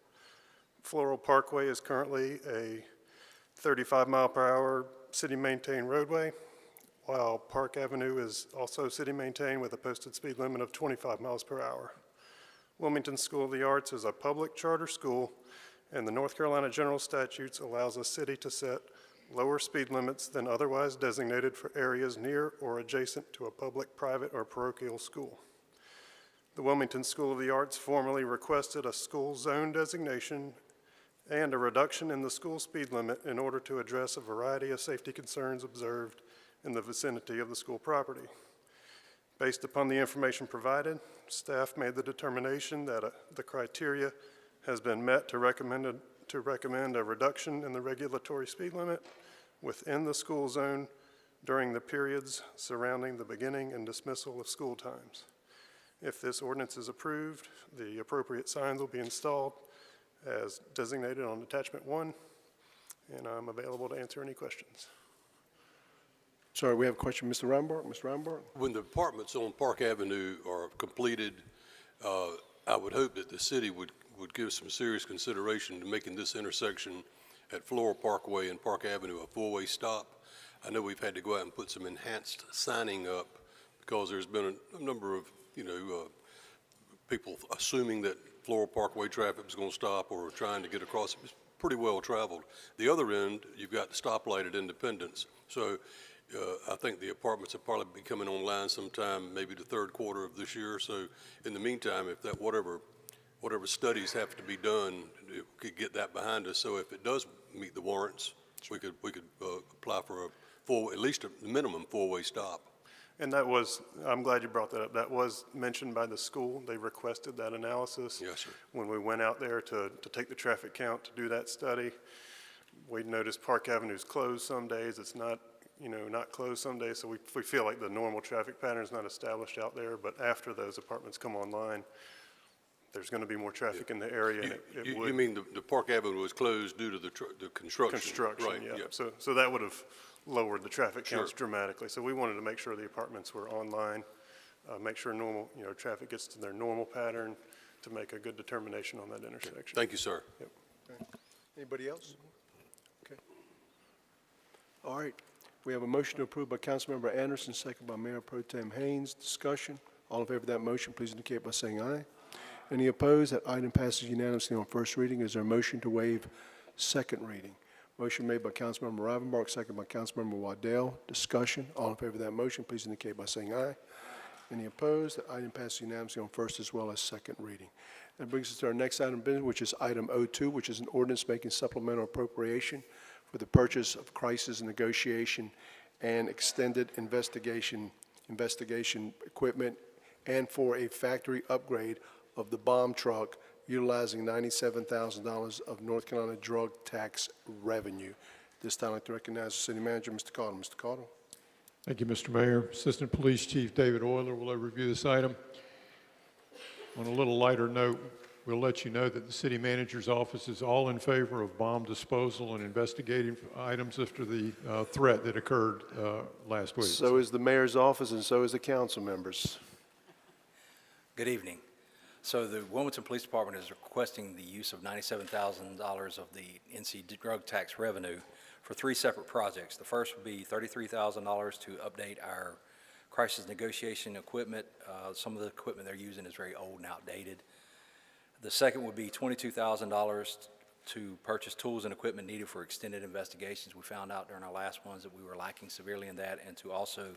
Floral Parkway is currently a 35-mile-per-hour city-maintained roadway, while Park Avenue is also city-maintained with a posted speed limit of 25 miles per hour. Wilmington School of the Arts is a public charter school, and the North Carolina General Statutes allows a city to set lower speed limits than otherwise designated for areas near or adjacent to a public, private, or parochial school. The Wilmington School of the Arts formally requested a school zone designation and a reduction in the school speed limit in order to address a variety of safety concerns observed in the vicinity of the school property. Based upon the information provided, staff made the determination that the criteria has been met to recommend a reduction in the regulatory speed limit within the school zone during the periods surrounding the beginning and dismissal of school times. If this ordinance is approved, the appropriate signs will be installed as designated on attachment 1, and I'm available to answer any questions. Sorry, we have a question, Mr. Reinbark. Mr. Reinbark? When the apartments on Park Avenue are completed, I would hope that the city would give some serious consideration to making this intersection at Floral Parkway and Park Avenue a four-way stop. I know we've had to go out and put some enhanced signing up because there's been a number of, people assuming that Floral Parkway traffic is going to stop or trying to get across. It's pretty well traveled. The other end, you've got the stoplight at Independence. So I think the apartments will probably be coming online sometime, maybe the third quarter of this year. So in the meantime, if that whatever studies have to be done, we could get that behind us. So if it does meet the warrants, we could apply for at least a minimum four-way stop. And that was, I'm glad you brought that up. That was mentioned by the school. They requested that analysis. Yes, sir. When we went out there to take the traffic count to do that study, we noticed Park Avenue's closed some days. It's not, not closed some days. So we feel like the normal traffic pattern is not established out there. But after those apartments come online, there's going to be more traffic in the area. And it would. You mean the Park Avenue was closed due to the construction? Construction, Right, yeah. So that would have lowered the traffic counts dramatically. So we wanted to make sure the apartments were online, make sure normal, traffic gets to their normal pattern to make a good determination on that intersection. Thank you, sir. Yep. Okay. Anybody else? Okay. All right. We have a motion to approve by Councilmember Anderson, second by Mayor Pro Tem Haynes. Discussion. All in favor of that motion, please indicate by saying aye. Any opposed? That item passes unanimously on first reading. Is there a motion to waive second reading? Motion made by Councilmember Rivenbark, second by Councilmember Waddell. Discussion. All in favor of that motion, please indicate by saying aye. Any opposed? The item passes unanimously on first as well as second reading. That brings us to our next item of business, which is item 02, which is an ordinance making supplemental appropriation for the purchase of crisis negotiation and extended investigation equipment and for a factory upgrade of the bomb truck utilizing $97,000 of North Carolina drug tax revenue. This time I'd like to recognize the city manager, Mr. Cottle. Mr. Cottle. Thank you, Mr. Mayor. Assistant Police Chief David Euler will overview this item. On a little lighter note, we'll let you know that the city manager's office is all in favor of bomb disposal and investigating items after the threat that occurred last week. So is the mayor's office and so is the council members. Good evening. So the Wilmington Police Department is requesting the use of $97,000 of the NC drug tax revenue for three separate projects. The first would be $33,000 to update our crisis negotiation equipment. Some of the equipment they're using is very old and outdated. The second would be $22,000 to purchase tools and equipment needed for extended investigations. We found out during our last ones that we were lacking severely in that, and to also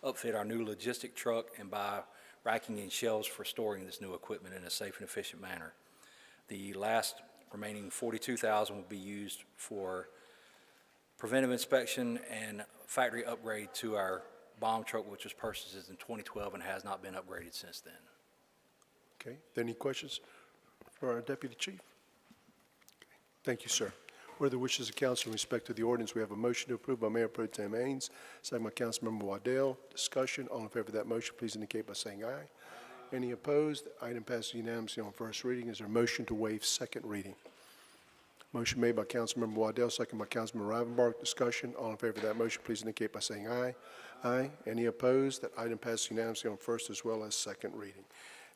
upfit our new logistic truck and buy racking and shelves for storing this new equipment in a safe and efficient manner. The last remaining $42,000 will be used for preventive inspection and factory upgrade to our bomb truck, which was purchased in 2012 and has not been upgraded since then. Okay. Any questions for our deputy chief? Okay. Thank you, sir. What are the wishes of council in respect to the ordinance? We have a motion to approve by Mayor Pro Tem Haynes, second by Councilmember Waddell. Discussion. All in favor of that motion, please indicate by saying aye. Any opposed? The item passes unanimously on first reading. Is there a motion to waive second reading? Motion made by Councilmember Waddell, second by Councilmember Rivenbark. Discussion. All in favor of that motion, please indicate by saying aye. Aye. Any opposed? That item passes unanimously on first as well as second reading.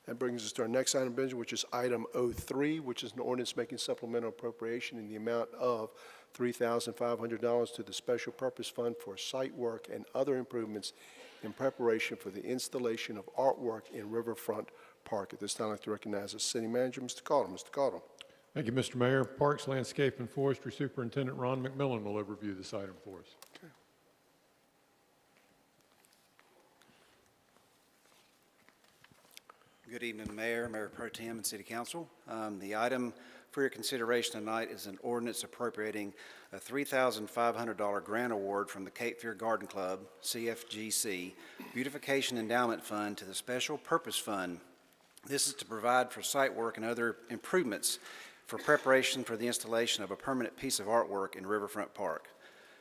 That brings us to our next item of business, which is item 03, which is an ordinance making supplemental appropriation in the amount of $3,500 to the Special Purpose Fund for site work and other improvements in preparation for the installation of artwork in Riverfront Park. At this time, I'd like to recognize the city manager, Mr. Cottle. Mr. Cottle. Thank you, Mr. Mayor. Parks, Landscape, and Forestry Superintendent Ron McMillan will overview this item for us. Okay. Good evening, Mayor, Mayor Pro Tem, and City Council. The item for your consideration tonight is an ordinance appropriating a $3,500 grant award from the Cape Fear Garden Club, CFGC, Beautification Endowment Fund to the Special Purpose Fund. This is to provide for site work and other improvements for preparation for the installation of a permanent piece of artwork in Riverfront Park.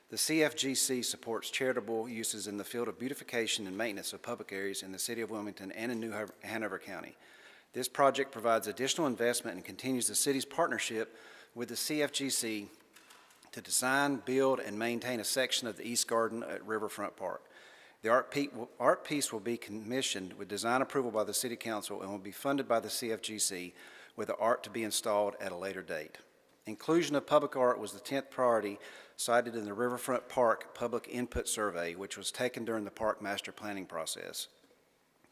The CFGC supports charitable uses in the field of beautification and maintenance of public areas in the city of Wilmington and in New Hanover County. This project provides additional investment and continues the city's partnership with the CFGC to design, build, and maintain a section of the East Garden at Riverfront Park. The art piece will be commissioned with design approval by the City Council and will be funded by the CFGC, with the art to be installed at a later date. Inclusion of public art was the 10th priority cited in the Riverfront Park Public Input Survey, which was taken during the park master planning process.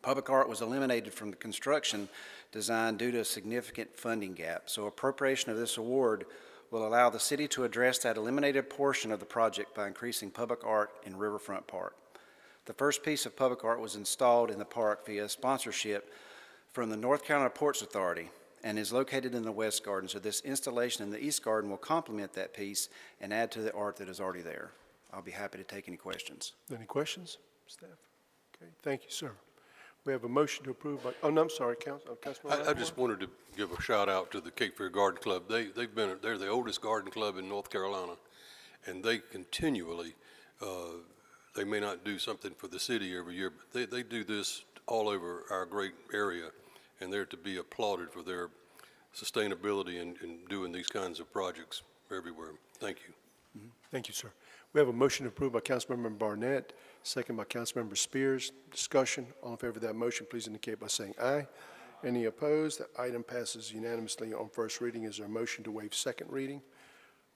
Public art was eliminated from the construction design due to a significant funding gap, so appropriation of this award will allow the city to address that eliminated portion of the project by increasing public art in Riverfront Park. The first piece of public art was installed in the park via sponsorship from the North Carolina Ports Authority and is located in the West Garden, so this installation in the East Garden will complement that piece and add to the art that is already there. I'll be happy to take any questions. Any questions, staff? Okay, thank you, sir. We have a motion to approve by, oh, no, I'm sorry, Councilman I just wanted to give a shout out to the Cape Fear Garden Club. They're the oldest garden club in North Carolina, and they continually, they may not do something for the city every year, but they do this all over our great area, and they're to be applauded for their sustainability in doing these kinds of projects everywhere. Thank you. Thank you, sir. We have a motion approved by Councilmember Barnett, second by Councilmember Spears. Discussion. All in favor of that motion, please indicate by saying aye. Any opposed? The item passes unanimously on first reading. Is there a motion to waive second reading?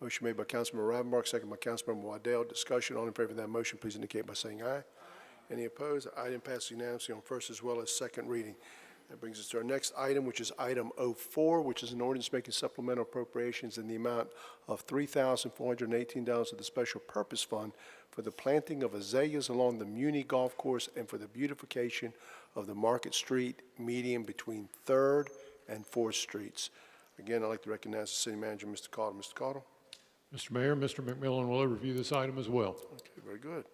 Motion made by Councilmember Rivenbark, second by Councilmember Waddell. Discussion. All in favor of that motion, please indicate by saying aye. Any opposed? The item passes unanimously on first as well as second reading. That brings us to our next item, which is item 04, which is an ordinance making supplemental appropriations in the amount of $3,418 of the Special Purpose Fund for the planting of azaleas along the Muni Golf Course and for the beautification of the Market Street median between 3rd and 4th Streets. Again, I'd like to recognize the City Manager, Mr. Cottle. Mr. Cottle? Mr. Mayor, Mr. McMillan will review this item as well. Okay, very good.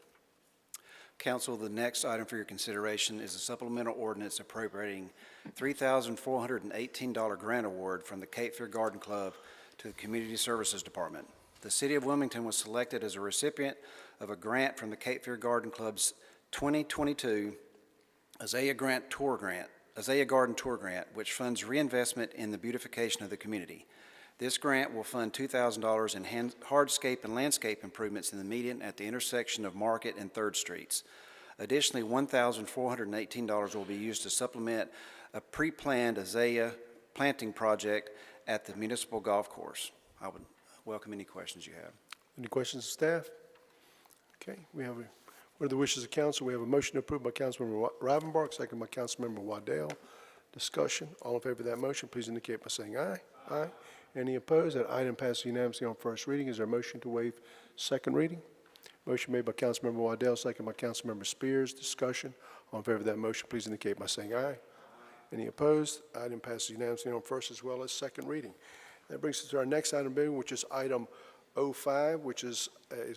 Council, the next item for your consideration is a supplemental ordinance appropriating $3,418 grant award from the Cape Fear Garden Club to the Community Services Department. The City of Wilmington was selected as a recipient of a grant from the Cape Fear Garden Club's 2022 Azalea Garden Tour Grant, which funds reinvestment in the beautification of the community. This grant will fund $2,000 in hardscape and landscape improvements in the median at the intersection of Market and 3rd Streets. Additionally, $1,418 will be used to supplement a pre-planned azalea planting project at the municipal golf course. I would welcome any questions you have. Any questions of staff? Okay, what are the wishes of council? We have a motion approved by Councilmember Rivenbark, second by Councilmember Waddell. Discussion. All in favor of that motion, please indicate by saying aye. Aye. Any opposed? That item passes unanimously on first reading. Is there a motion to waive second reading? Motion made by Councilmember Waddell, second by Councilmember Spears. Discussion. All in favor of that motion, please indicate by saying aye. Any opposed? Item passes unanimously on first as well as second reading. That brings us to our next item, which is item 05, which is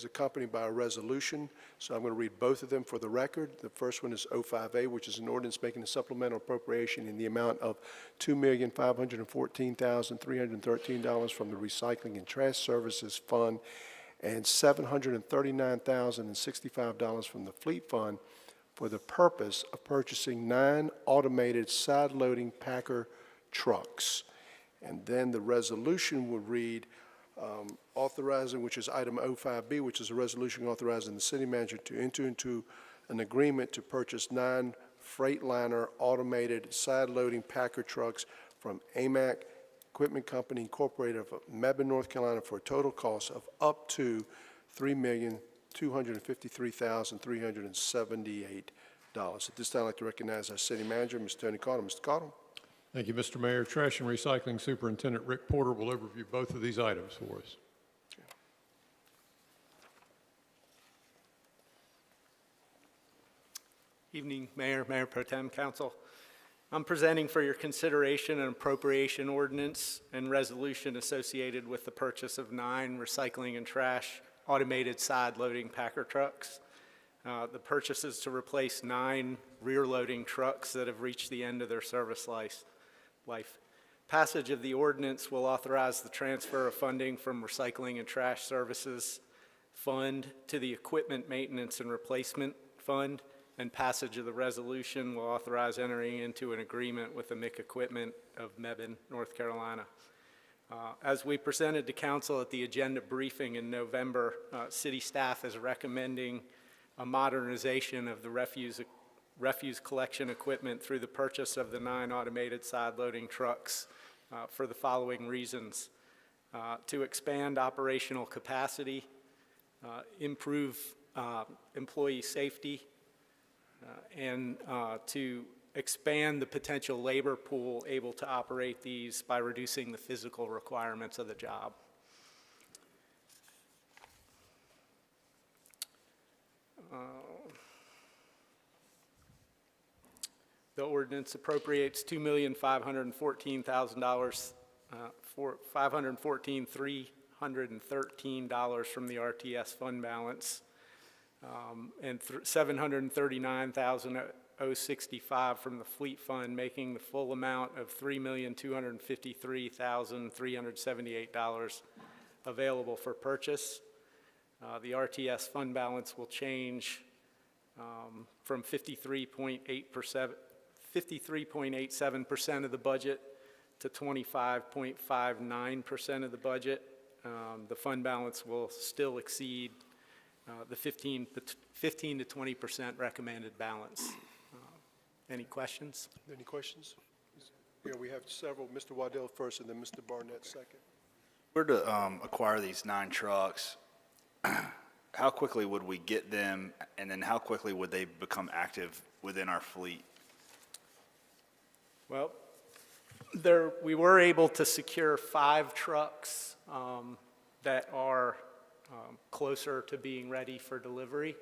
accompanied by a resolution. So I'm going to read both of them for the record. The first one is 05A, which is an ordinance making a supplemental appropriation in the amount of $2,514,313 from the Recycling and Trash Services Fund and $739,065 from the Fleet Fund for the purpose of purchasing 9 automated side-loading Packer trucks. And then the resolution would read, authorizing, which is item 05B, which is a resolution authorizing the city manager to enter into an agreement to purchase 9 Freightliner automated side-loading Packer trucks from AMAC Equipment Company Incorporated of Mebane, North Carolina, for a total cost of up to $3,253,378. At this time, I'd like to recognize our city manager, Mr. Tony Cottle. Mr. Cottle. Thank you, Mr. Mayor. Trash and Recycling Superintendent Rick Porter will overview both of these items for us. Evening, Mayor, Mayor Pro Tem, Council. I'm presenting for your consideration an appropriation ordinance and resolution associated with the purchase of 9 recycling and trash automated side-loading Packer trucks. The purchase is to replace 9 rear-loading trucks that have reached the end of their service life. Passage of the ordinance will authorize the transfer of funding from Recycling and Trash Services Fund to the Equipment Maintenance and Replacement Fund, and passage of the resolution will authorize entering into an agreement with the MIC Equipment of Mebane, North Carolina. As we presented to council at the agenda briefing in November, city staff is recommending a modernization of the refuse collection equipment through the purchase of the 9 automated side-loading trucks for the following reasons: to expand operational capacity, improve employee safety, and to expand the potential labor pool able to operate these by reducing the physical requirements of the job. The ordinance appropriates $2,514,000, $514,313 from the RTS fund balance. and $739,065 from the fleet fund, making the full amount of $3,253,378 available for purchase. The RTS fund balance will change from 53.87% of the budget to 25.59% of the budget. The fund balance will still exceed the 15 to 20% recommended balance. Any questions? Any questions? Yeah, we have several. Mr. Waddell first, and then Mr. Barnett second. If we were to acquire these 9 trucks, how quickly would we get them, and then how quickly would they become active within our fleet? Well, we were able to secure 5 trucks that are closer to being ready for delivery.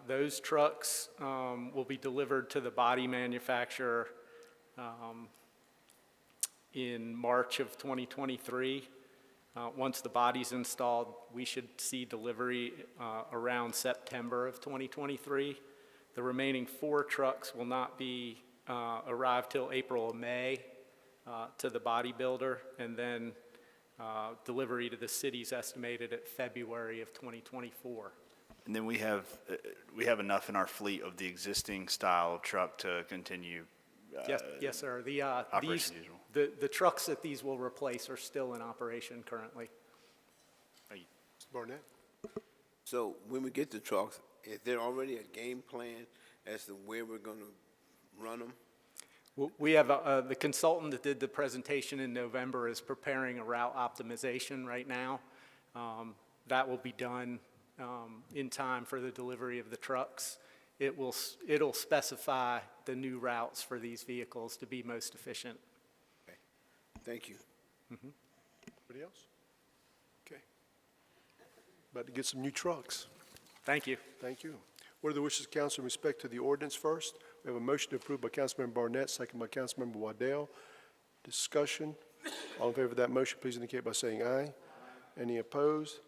Those trucks will be delivered to the body manufacturer in March of 2023. Once the body's installed, we should see delivery around September of 2023. The remaining 4 trucks will not be arrive till April or May to the body builder, and then delivery to the city's estimated at February of 2024. And then we have enough in our fleet of the existing style of truck to continue. Yes, sir. Operation usual. The trucks that these will replace are still in operation currently. Mr. Barnett? So when we get the trucks, is there already a game plan as to where we're going to run them? We have the consultant that did the presentation in November is preparing a route optimization right now. That will be done in time for the delivery of the trucks. It'll specify the new routes for these vehicles to be most efficient. Okay. Thank you. Anybody else? Okay. About to get some new trucks. Thank you. Thank you. What are the wishes of council in respect to the ordinance first? We have a motion to approve by Councilmember Barnett, second by Councilmember Waddell. Discussion. All in favor of that motion, please indicate by saying aye. Any opposed?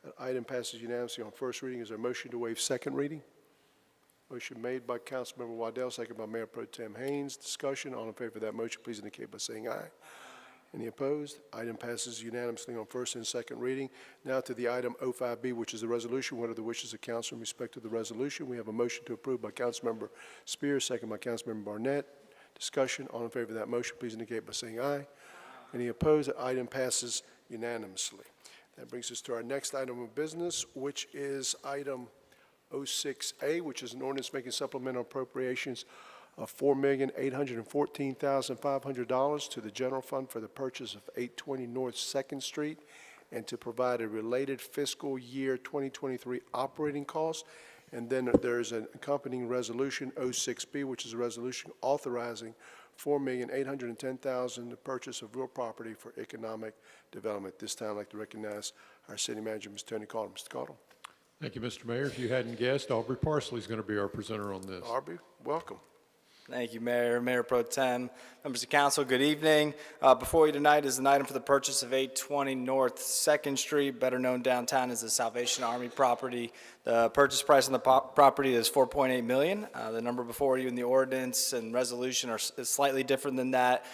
That item passes unanimously on first reading. Is there a motion to waive second reading? Motion made by Councilmember Waddell, second by Mayor Pro Tem Haynes. Discussion. All in favor of that motion, please indicate by saying aye. Any opposed? Item passes unanimously on first and second reading. Now to the item 05B, which is the resolution. What are the wishes of council in respect to the resolution? We have a motion to approve by Councilmember Spears, second by Councilmember Barnett. Discussion. All in favor of that motion, please indicate by saying aye. Any opposed? The item passes unanimously. That brings us to our next item of business, which is item 06A, which is an ordinance making supplemental appropriations of $4,814,500 to the general fund for the purchase of 820 North 2nd Street and to provide a related fiscal year 2023 operating cost. And then there's an accompanying resolution, 06B, which is a resolution authorizing $4,810,000 the purchase of real property for economic development. This time I'd like to recognize our city manager, Mr. Tony Cottle. Mr. Cottle. Thank you, Mr. Mayor. If you hadn't guessed, Aubrey Parsley is going to be our presenter on this. Aubrey, welcome. Thank you, Mayor, Mayor Pro Tem, members of council, good evening. Before you tonight is an item for the purchase of 820 North 2nd Street, better known downtown as the Salvation Army property. The purchase price on the property is $4.8 million. The number before you in the ordinance and resolution is slightly different than that.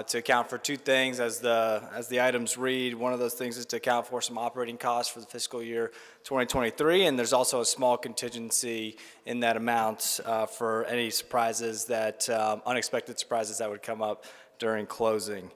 To account for 2 things as the items read. One of those things is to account for some operating costs for the fiscal year 2023, and there's also a small contingency in that amount for any surprises that, unexpected surprises that would come up during closing.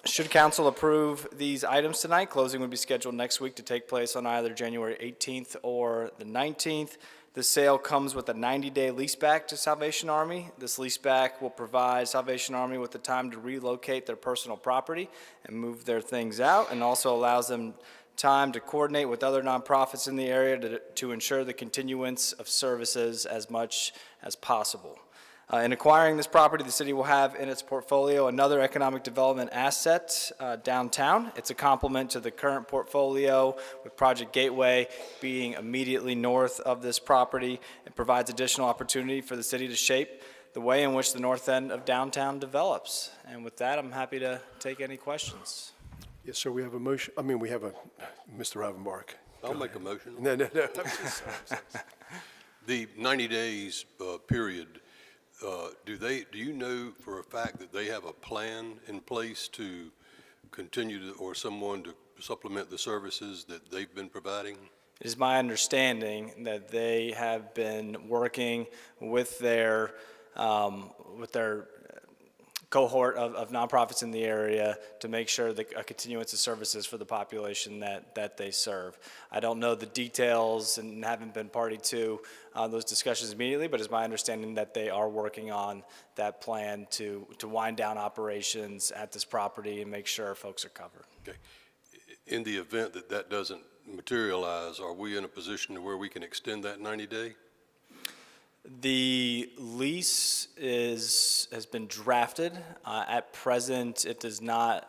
Should council approve these items tonight, closing would be scheduled next week to take place on either January 18th or the 19th. The sale comes with a 90-day leaseback to Salvation Army. This leaseback will provide Salvation Army with the time to relocate their personal property and move their things out, and also allows them time to coordinate with other nonprofits in the area to ensure the continuance of services as much as possible. In acquiring this property, the city will have in its portfolio another economic development asset downtown. It's a complement to the current portfolio, with Project Gateway being immediately north of this property. It provides additional opportunity for the city to shape the way in which the north end of downtown develops. And with that, I'm happy to take any questions. Yes, sir. We have a motion. We have a Mr. Ravenbark. I'll make a motion. No. I'm just sorry. The 90 days period, do you know for a fact that they have a plan in place to continue to, or someone to supplement the services that they've been providing? It is my understanding that they have been working with their cohort of nonprofits in the area to make sure that a continuance of services for the population that they serve. I don't know the details and haven't been party to those discussions immediately, but it's my understanding that they are working on that plan to wind down operations at this property and make sure folks are covered. Okay. In the event that that doesn't materialize, are we in a position to where we can extend that 90-day? The lease has been drafted. At present, it does not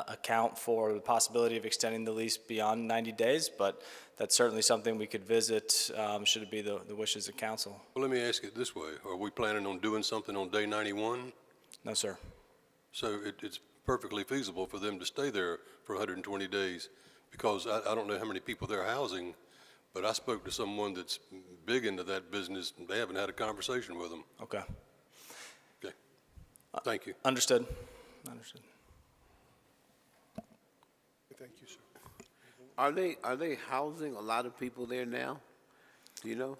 account for the possibility of extending the lease beyond 90 days, but that's certainly something we could visit should it be the wishes of council. Well, let me ask it this way. Are we planning on doing something on day 91? No, sir. So it's perfectly feasible for them to stay there for 120 days because I don't know how many people they're housing, but I spoke to someone that's big into that business, and they haven't had a conversation with them. Okay. Okay. Thank you. Understood. Understood. Thank you, sir. Are they housing a lot of people there now? Do you know?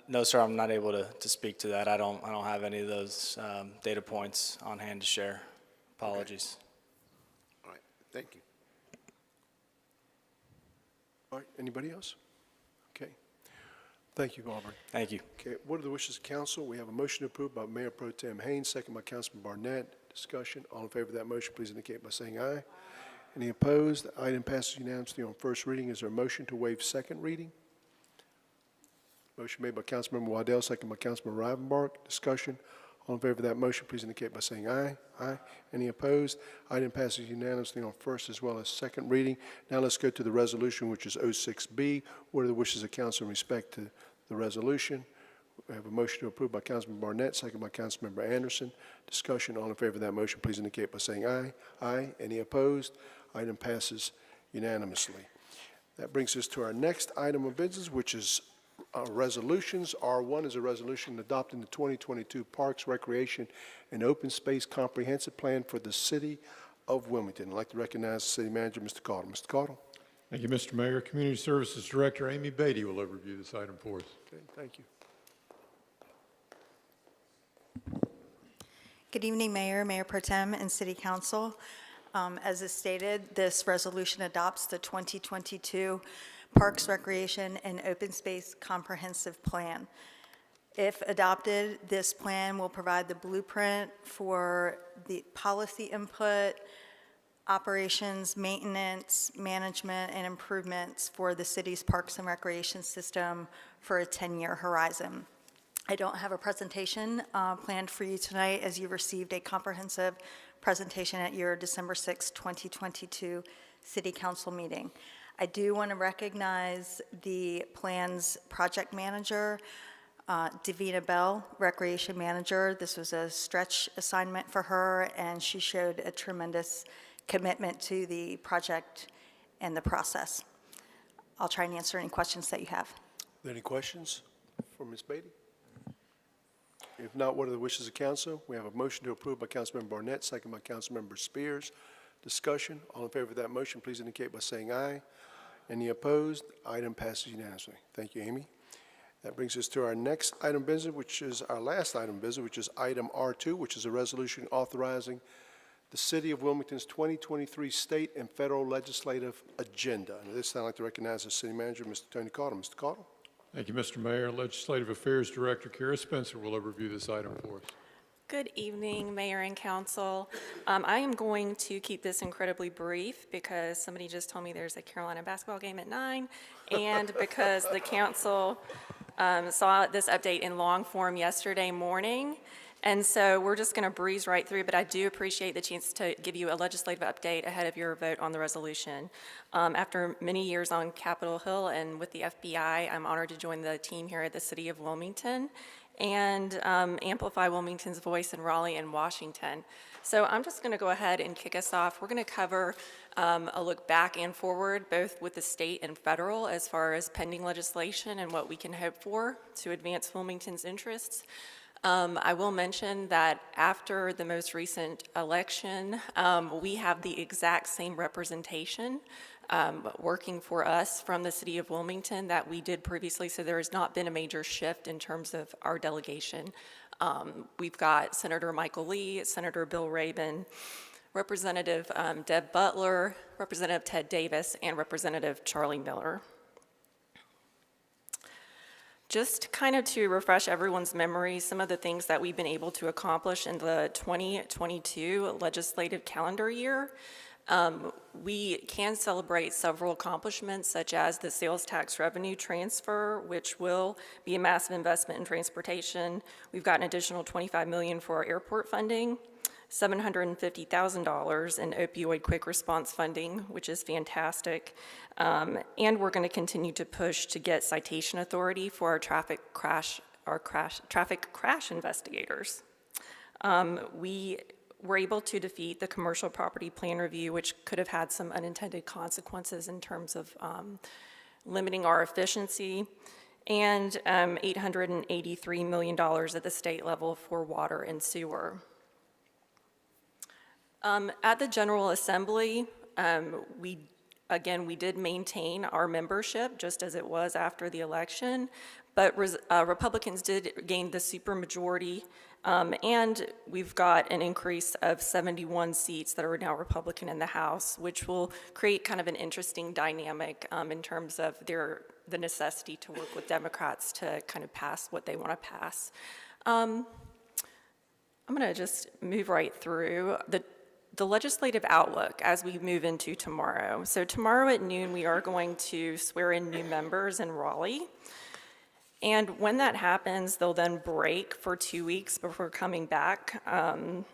No, sir, I'm not able to speak to that. I don't have any of those data points on hand to share. Apologies. All right, thank you. All right, anybody else? Okay. Thank you, Aubrey. Thank you. Okay, what are the wishes of council? We have a motion approved by Mayor Pro Tem Haynes, second by Councilman Barnett. Discussion. All in favor of that motion, please indicate by saying aye. Any opposed? The item passes unanimously on first reading. Is there a motion to waive second reading? Motion made by Councilmember Waddell, second by Councilman Rivenbark. Discussion. All in favor of that motion, please indicate by saying aye. Aye. Any opposed? Item passes unanimously on first as well as second reading. Now let's go to the resolution, which is 06B. What are the wishes of council in respect to the resolution? We have a motion to approve by Councilman Barnett, second by Councilmember Anderson. Discussion. All in favor of that motion, please indicate by saying aye. Aye. Any opposed? Item passes unanimously. That brings us to our next item of business, which is resolutions. R1 is a resolution adopting the 2022 Parks, Recreation, and Open Space Comprehensive Plan for the City of Wilmington. I'd like to recognize the City Manager, Mr. Caudle. Mr. Caudle. Thank you, Mr. Mayor. Community Services Director Amy Beatty will overview this item for us. Okay, thank you. Good evening, Mayor, Mayor Pro Tem, and City Council. As is stated, this resolution adopts the 2022 Parks, Recreation, and Open Space Comprehensive Plan. If adopted, this plan will provide the blueprint for the policy input, operations, maintenance, management, and improvements for the city's parks and recreation system for a 10-year horizon. I don't have a presentation planned for you tonight, as you received a comprehensive presentation at your December 6, 2022 City Council meeting. I do want to recognize the plan's project manager, Davina Bell, Recreation Manager. This was a stretch assignment for her, and she showed a tremendous commitment to the project and the process. I'll try and answer any questions that you have. Are there any questions for Ms. Beatty? If not, what are the wishes of council? We have a motion to approve by Councilmember Barnett, second by Councilmember Spears. Discussion. All in favor of that motion, please indicate by saying aye. Any opposed? Item passes unanimously. Thank you, Amy. That brings us to our next item of business, which is our last item of business, which is item R2, which is a resolution authorizing the City of Wilmington's 2023 state and federal legislative agenda. And at this time, I'd like to recognize the City Manager, Mr. Tony Caudle. Mr. Caudle. Thank you, Mr. Mayor. Legislative Affairs Director Kara Spencer will overview this item for us. Good evening, Mayor and Council. I am going to keep this incredibly brief because somebody just told me there's a Carolina basketball game at 9, and because the council saw this update in long form yesterday morning. And so we're just going to breeze right through, but I do appreciate the chance to give you a legislative update ahead of your vote on the resolution. After many years on Capitol Hill and with the FBI, I'm honored to join the team here at the City of Wilmington. and amplify Wilmington's voice in Raleigh and Washington. So I'm just going to go ahead and kick us off. We're going to cover a look back and forward, both with the state and federal, as far as pending legislation and what we can hope for to advance Wilmington's interests. I will mention that after the most recent election, we have the exact same representation working for us from the city of Wilmington that we did previously, so there has not been a major shift in terms of our delegation. We've got Senator Michael Lee, Senator Bill Rabin, Representative Deb Butler, Representative Ted Davis, and Representative Charlie Miller. Just kind of to refresh everyone's memory, some of the things that we've been able to accomplish in the 2022 legislative calendar year. We can celebrate several accomplishments, such as the sales tax revenue transfer, which will be a massive investment in transportation. We've got an additional $25 million for our airport funding, $750,000 in opioid quick response funding, which is fantastic. And we're going to continue to push to get citation authority for our traffic crash investigators. We were able to defeat the commercial property plan review, which could have had some unintended consequences in terms of limiting our efficiency, and $883 million at the state level for water and sewer. At the General Assembly, we did maintain our membership just as it was after the election, but Republicans did gain the supermajority, and we've got an increase of 71 seats that are now Republican in the House, which will create kind of an interesting dynamic in terms of the necessity to work with Democrats to kind of pass what they want to pass. I'm going to just move right through the legislative outlook as we move into tomorrow. So tomorrow at noon, we are going to swear in new members in Raleigh. And when that happens, they'll then break for 2 weeks before coming back. And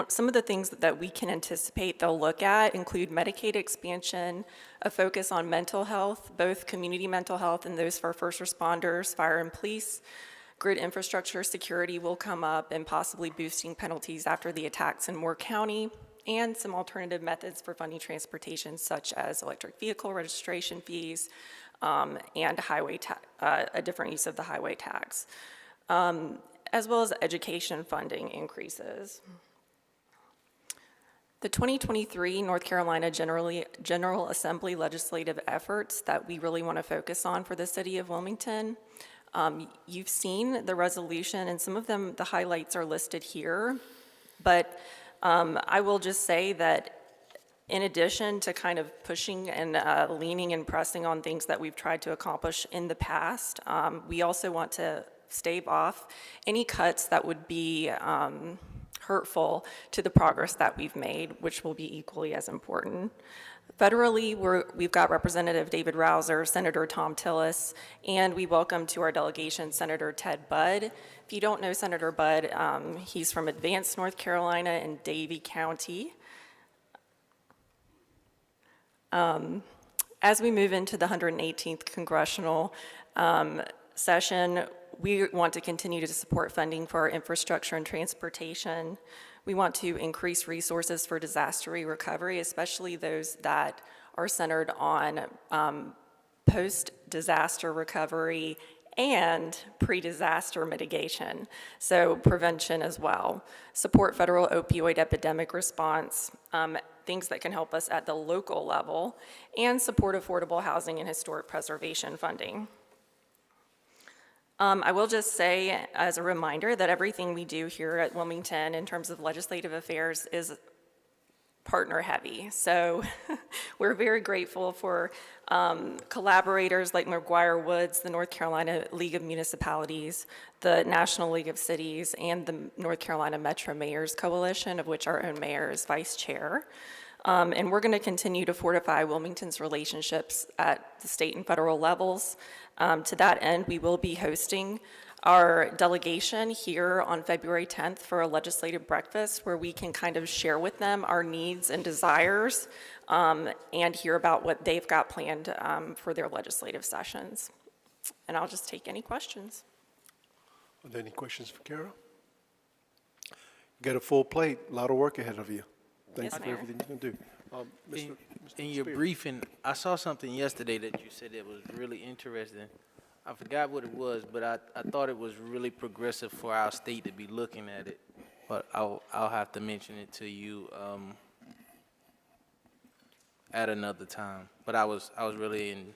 some of the things that we can anticipate they'll look at include Medicaid expansion, a focus on mental health, both community mental health and those for first responders, fire and police. Grid infrastructure security will come up, and possibly boosting penalties after the attacks in Moore County, and some alternative methods for funding transportation, such as electric vehicle registration fees and a different use of the highway tax, as well as education funding increases. The 2023 North Carolina General Assembly legislative efforts that we really want to focus on for the city of Wilmington. You've seen the resolution, and some of them, the highlights are listed here, but I will just say that in addition to kind of pushing and leaning and pressing on things that we've tried to accomplish in the past, we also want to stave off any cuts that would be hurtful to the progress that we've made, which will be equally as important. Federally, we've got Representative David Rouser, Senator Tom Tillis, and we welcome to our delegation Senator Ted Budd. If you don't know Senator Budd, he's from Advance, North Carolina in Davie County. As we move into the 118th congressional session, we want to continue to support funding for our infrastructure and transportation. We want to increase resources for disaster recovery, especially those that are centered on post-disaster recovery and pre-disaster mitigation, so prevention as well. Support federal opioid epidemic response, things that can help us at the local level, and support affordable housing and historic preservation funding. I will just say, as a reminder, that everything we do here at Wilmington in terms of legislative affairs is partner heavy. So we're very grateful for collaborators like McGuire Woods, the North Carolina League of Municipalities, the National League of Cities, and the North Carolina Metro Mayors Coalition, of which our own mayor is vice chair. And we're going to continue to fortify Wilmington's relationships at the state and federal levels. To that end, we will be hosting our delegation here on February 10th for a legislative breakfast where we can kind of share with them our needs and desires and hear about what they've got planned for their legislative sessions. And I'll just take any questions. Are there any questions for Carol? You got a full plate, a lot of work ahead of you. Thank Yes, you for Mayor. everything you're going to do. In your briefing, I saw something yesterday that you said that was really interesting. I forgot what it was, but I thought it was really progressive for our state to be looking at it. But I'll have to mention it to you at another time. But I was really in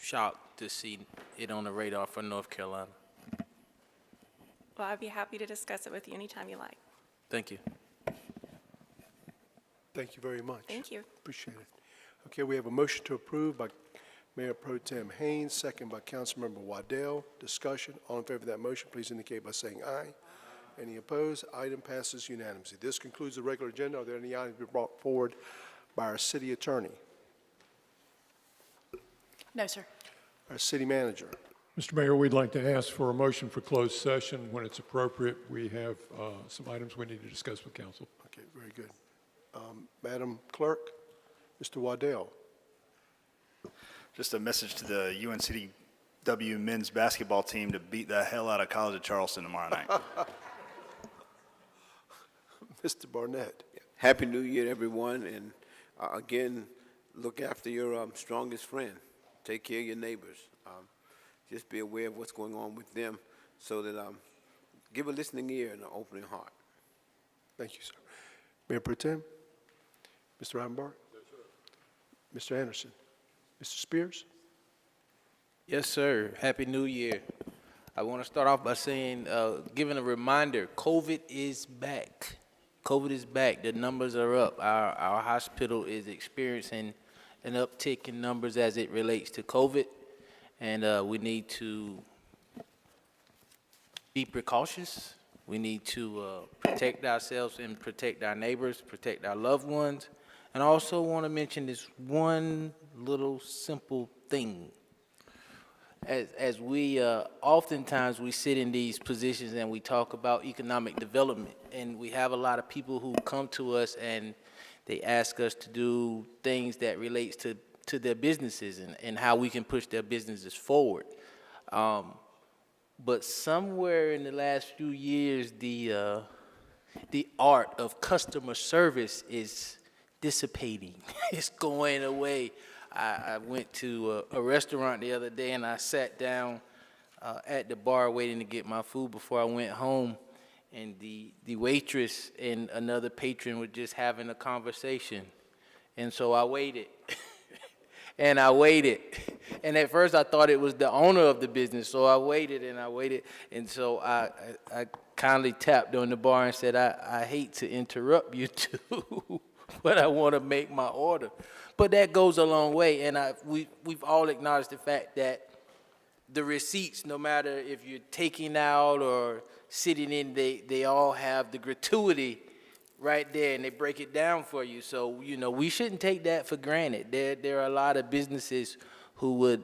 shock to see it on the radar for North Carolina. Well, I'd be happy to discuss it with you anytime you like. Thank you. Thank you very much. Thank you. Appreciate it. Okay, we have a motion to approve by Mayor Pro Tem Haynes, second by Councilmember Waddell. Discussion. All in favor of that motion, please indicate by saying aye. Any opposed? Item passes unanimously. This concludes the regular agenda. Are there any items to be brought forward by our city attorney? No, sir. Our city manager? Mr. Mayor, we'd like to ask for a motion for closed session when it's appropriate. We have some items we need to discuss with council. Okay, very good. Madam Clerk, Mr. Waddell. Just a message to the UNCW men's basketball team to beat the hell out of College of Charleston tomorrow night. Mr. Barnett. Happy New Year, everyone, and again, look after your strongest friend. Take care of your neighbors. Just be aware of what's going on with them, so that give a listening ear and an opening heart. Thank you, sir. Mayor Pro Tem? Mr. Ravenbach? Mr. Anderson? Mr. Spears? Yes, sir. Happy New Year. I want to start off by saying, giving a reminder, COVID is back. COVID is back. The numbers are up. Our hospital is experiencing an uptick in numbers as it relates to COVID, and we need to be precautious. We need to protect ourselves and protect our neighbors, protect our loved ones. And I also want to mention this one little simple thing. As we oftentimes we sit in these positions and we talk about economic development, and we have a lot of people who come to us and they ask us to do things that relates to their businesses and how we can push their businesses forward. But somewhere in the last few years, the art of customer service is dissipating. It's going away. I went to a restaurant the other day and I sat down at the bar waiting to get my food before I went home, and the waitress and another patron were just having a conversation. And so I waited. And I waited. And at first I thought it was the owner of the business, so I waited and I waited. And so I kindly tapped on the bar and said, I hate to interrupt you two, but I want to make my order. But that goes a long way, and we've all acknowledged the fact that the receipts, no matter if you're taking out or sitting in, they all have the gratuity right there, and they break it down for you. So, you know, we shouldn't take that for granted. There are a lot of businesses who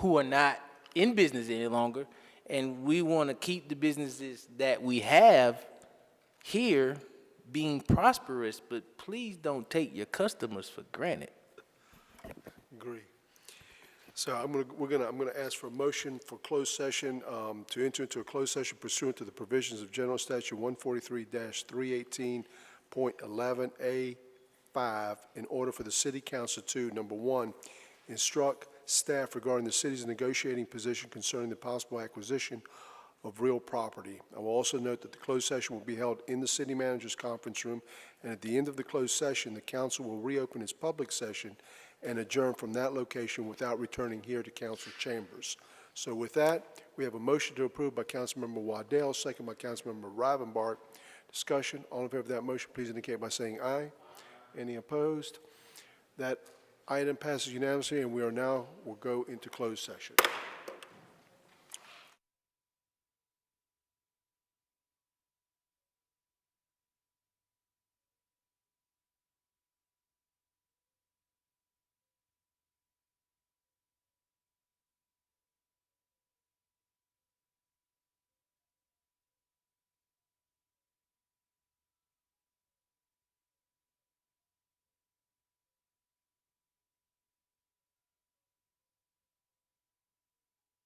are not in business any longer, and we want to keep the businesses that we have here being prosperous, but please don't take your customers for granted. Agree. So I'm gonna ask for a motion for closed session, to enter into a closed session pursuant to the provisions of General Statute 143-318.11A5 in order for the City Council to, number one, instruct staff regarding the city's negotiating position concerning the possible acquisition of real property. I will also note that the closed session will be held in the city manager's conference room, and at the end of the closed session, the council will reopen its public session and adjourn from that location without returning here to council chambers. So with that, we have a motion to approve by Councilmember Waddell, second by Councilmember Rivenbark. Discussion. All in favor of that motion, please indicate by saying aye. Any opposed? That item passes unanimously, and we'll go into closed session.